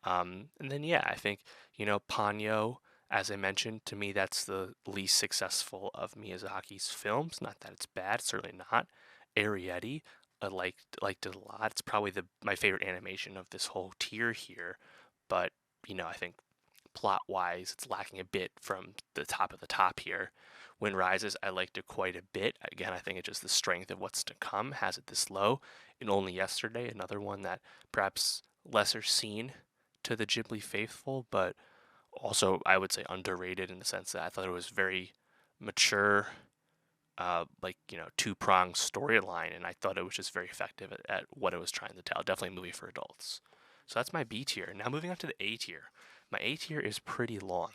And then, yeah, I think, Ponyo, as I mentioned, to me, that's the least successful of Miyazaki's films. Not that it's bad, certainly not. Arrietty, I liked it a lot. It's probably my favorite animation of this whole tier here. But, I think plot-wise, it's lacking a bit from the top of the top here. Wind Rises, I liked it quite a bit. Again, I think it's just the strength of what's to come has it this low. And Only Yesterday, another one that perhaps lesser seen to the Ghibli faithful, but also I would say underrated in the sense that I thought it was very mature, two-pronged storyline, and I thought it was just very effective at what it was trying to tell. Definitely a movie for adults. So that's my B tier. Now moving on to the A tier. My A tier is pretty long.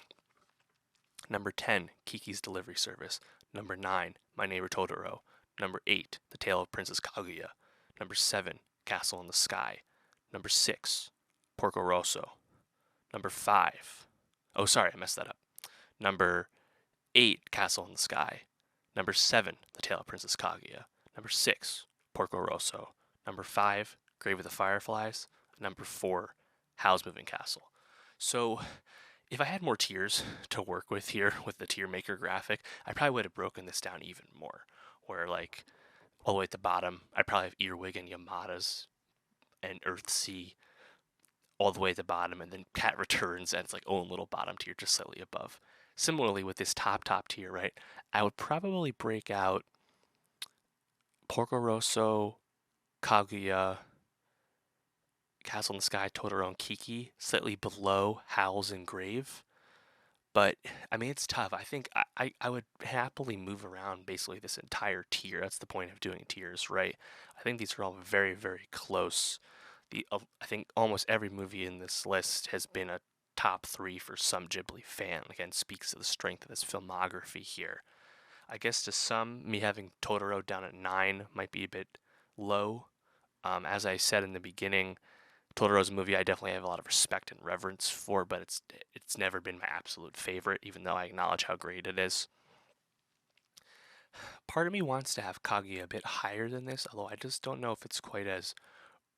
Number 10, Kiki's Delivery Service. Number 9, My Neighbor Totoro. Number 8, The Tale of Princess Kaguya. Number 7, Castle in the Sky. Number 6, Porco Rosso. Number 5, oh, sorry, I messed that up. Number 8, Castle in the Sky. Number 7, The Tale of Princess Kaguya. Number 6, Porco Rosso. Number 5, Grave of the Fireflies. Number 4, Howl's Moving Castle. So, if I had more tiers to work with here with the tier maker graphic, I probably would have broken this down even more. Where, like, all the way at the bottom, I'd probably have Earwig and Yamadas and Earthsea all the way at the bottom, and then Cat Returns at its like own little bottom tier just slightly above. Similarly, with this top tier, right, I would probably break out Porco Rosso, Kaguya, Castle in the Sky, Totoro, and Kiki, slightly below Howl's and Grave. But, I mean, it's tough. I think I would happily move around basically this entire tier. That's the point of doing tiers, right? I think these are all very, very close. I think almost every movie in this list has been a top 3 for some Ghibli fan. Again, speaks to the strength of this filmography here. I guess to some, me having Totoro down at 9 might be a bit low. As I said in the beginning, Totoro's a movie I definitely have a lot of respect and reverence for, but it's never been my absolute favorite, even though I acknowledge how great it is. Part of me wants to have Kaguya a bit higher than this, although I just don't know if it's quite as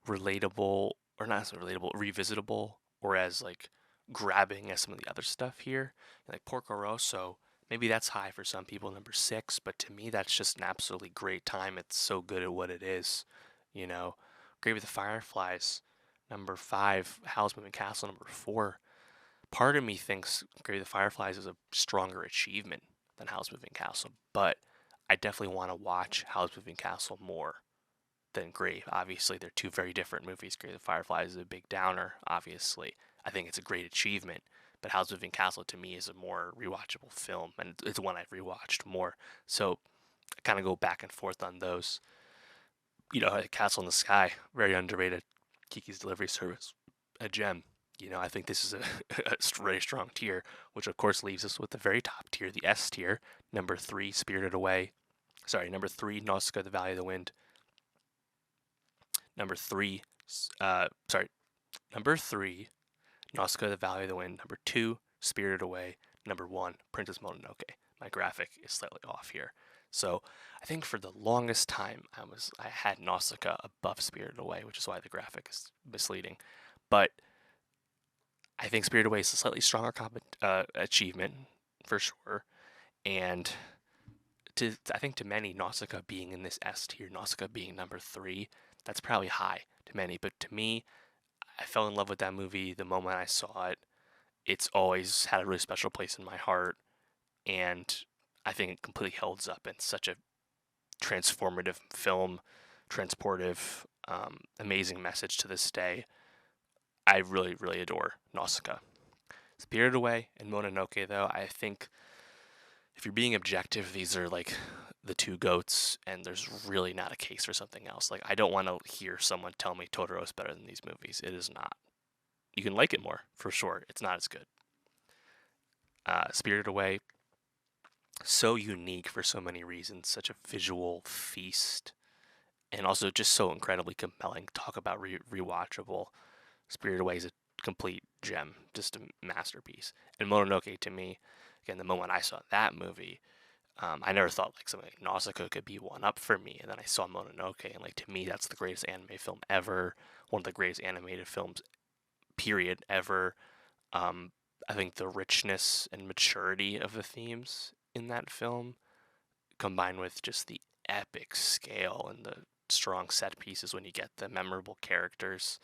relatable, or not so relatable, revisitable, or as like grabbing as some of the other stuff here. Like Porco Rosso, maybe that's high for some people, number 6, but to me that's just an absolutely great time. It's so good at what it is, you know. Grave of the Fireflies, number 5. Howl's Moving Castle, number 4. Part of me thinks Grave of the Fireflies is a stronger achievement than Howl's Moving Castle, but I definitely want to watch Howl's Moving Castle more than Grave. Obviously, they're two very different movies. Grave of the Fireflies is a big downer, obviously. I think it's a great achievement, but Howl's Moving Castle to me is a more rewatchable film, and it's one I've rewatched more. So I kind of go back and forth on those. You know, Castle in the Sky, very underrated. Kiki's Delivery Service, a gem. You know, I think this is a very strong tier, which of course leaves us with the very top tier, the S tier. Number 3, Spirited Away. Sorry, number 3, Nausicaä, The Valley of the Wind. Number 3, number 3, Nausicaä, The Valley of the Wind. Number 2, Spirited Away. Number 1, Princess Mononoke. My graphic is slightly off here. So I think for the longest time I had Nausicaä above Spirited Away, which is why the graphic is misleading. But I think Spirited Away is a slightly stronger achievement for sure, and I think to many, Nausicaä being in this S tier, Nausicaä being number 3, that's probably high to many. But to me, I fell in love with that movie the moment I saw it. It's always had a really special place in my heart, and I think it completely holds up in such a transformative film, transportive, amazing message to this day. I really, really adore Nausicaä. Spirited Away and Mononoke, though, I think if you're being objective, these are like the two goats, and there's really not a case for something else. Like, I don't want to hear someone tell me Totoro is better than these movies. It is not. You can like it more, for sure. It's not as good. Spirited Away, so unique for so many reasons. Such a visual feast, and also just so incredibly compelling. Talk about rewatchable. Spirited Away is a complete gem, just a masterpiece. And Mononoke, to me, again, the moment I saw that movie, I never thought like something like Nausicaa could be one up for me. And then I saw Mononoke, and like to me, that's the greatest anime film ever. One of the greatest animated films, period, ever. I think the richness and maturity of the themes in that film, combined with just the epic scale and the strong set pieces when you get the memorable characters,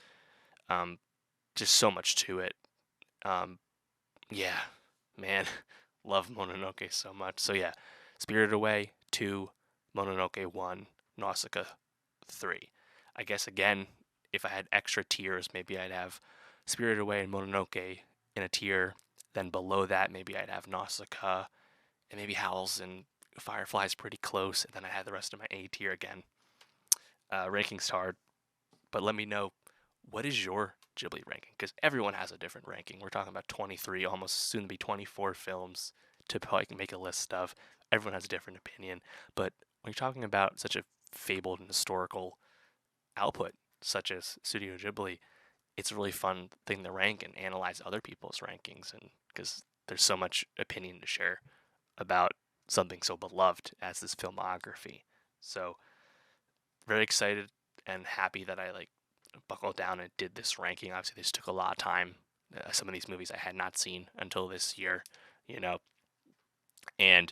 just so much to it. Yeah, man, love Mononoke so much. So yeah, Spirited Away 2, Mononoke 1, Nausicaa 3. I guess again, if I had extra tiers, maybe I'd have Spirited Away and Mononoke in a tier. Then below that, maybe I'd have Nausicaa, and maybe Howl's and Fireflies pretty close. And then I had the rest of my A tier again. Ranking's hard, but let me know, what is your Ghibli ranking? Because everyone has a different ranking. We're talking about 23, almost soon to be 24 films, to probably make a list of. Everyone has a different opinion, but when you're talking about such a fabled and historical output such as Studio Ghibli, it's a really fun thing to rank and analyze other people's rankings, and because there's so much opinion to share about something so beloved as this filmography. So very excited and happy that I buckled down and did this ranking. Obviously, this took a lot of time. Some of these movies I had not seen until this year, you know, and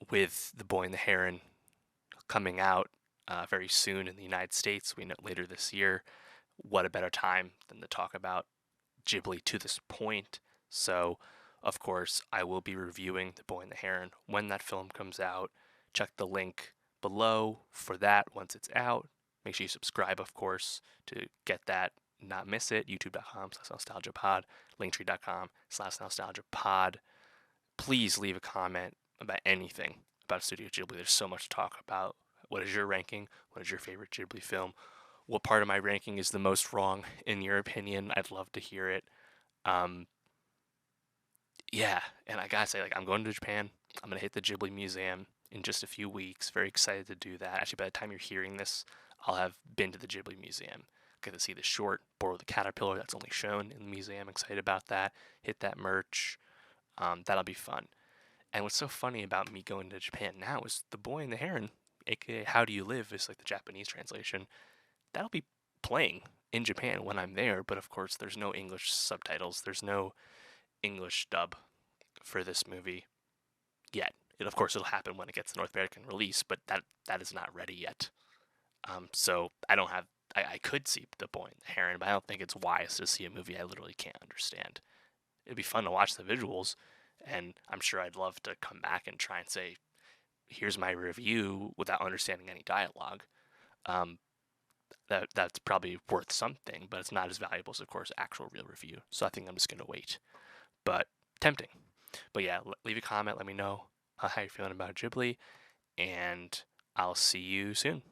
with The Boy and the Heron coming out very soon in the United States, we know later this year, what a better time than to talk about Ghibli to this point. So, of course, I will be reviewing The Boy and the Heron when that film comes out. Check the link below for that once it's out. Make sure you subscribe, of course, to get that, not miss it. YouTube.com/nostalgiapod, linktree.com/nostalgiapod. Please leave a comment about anything about Studio Ghibli. There's so much to talk about. What is your ranking? What is your favorite Ghibli film? What part of my ranking is the most wrong, in your opinion? I'd love to hear it. Yeah, and I gotta say, I'm going to Japan. I'm gonna hit the Ghibli Museum in just a few weeks. Very excited to do that. Actually, by the time you're hearing this, I'll have been to the Ghibli Museum. Get to see the short Boro the Caterpillar that's only shown in the museum. Excited about that. Hit that merch. That'll be fun. And what's so funny about me going to Japan now is The Boy and the Heron, aka How Do You Live, is the Japanese translation. That'll be playing in Japan when I'm there, but of course there's no English subtitles. There's no English dub for this movie yet. Of course, it'll happen when it gets the North American release, but that is not ready yet. So I don't have. I could see The Boy and the Heron, but I don't think it's wise to see a movie I literally can't understand. It'd be fun to watch the visuals, and I'm sure I'd love to come back and try and say, "Here's my review" without understanding any dialogue. That's probably worth something, but it's not as valuable as, of course, actual real review. So I think I'm just gonna wait. But tempting. But yeah, leave a comment. Let me know how you're feeling about Ghibli, and I'll see you soon.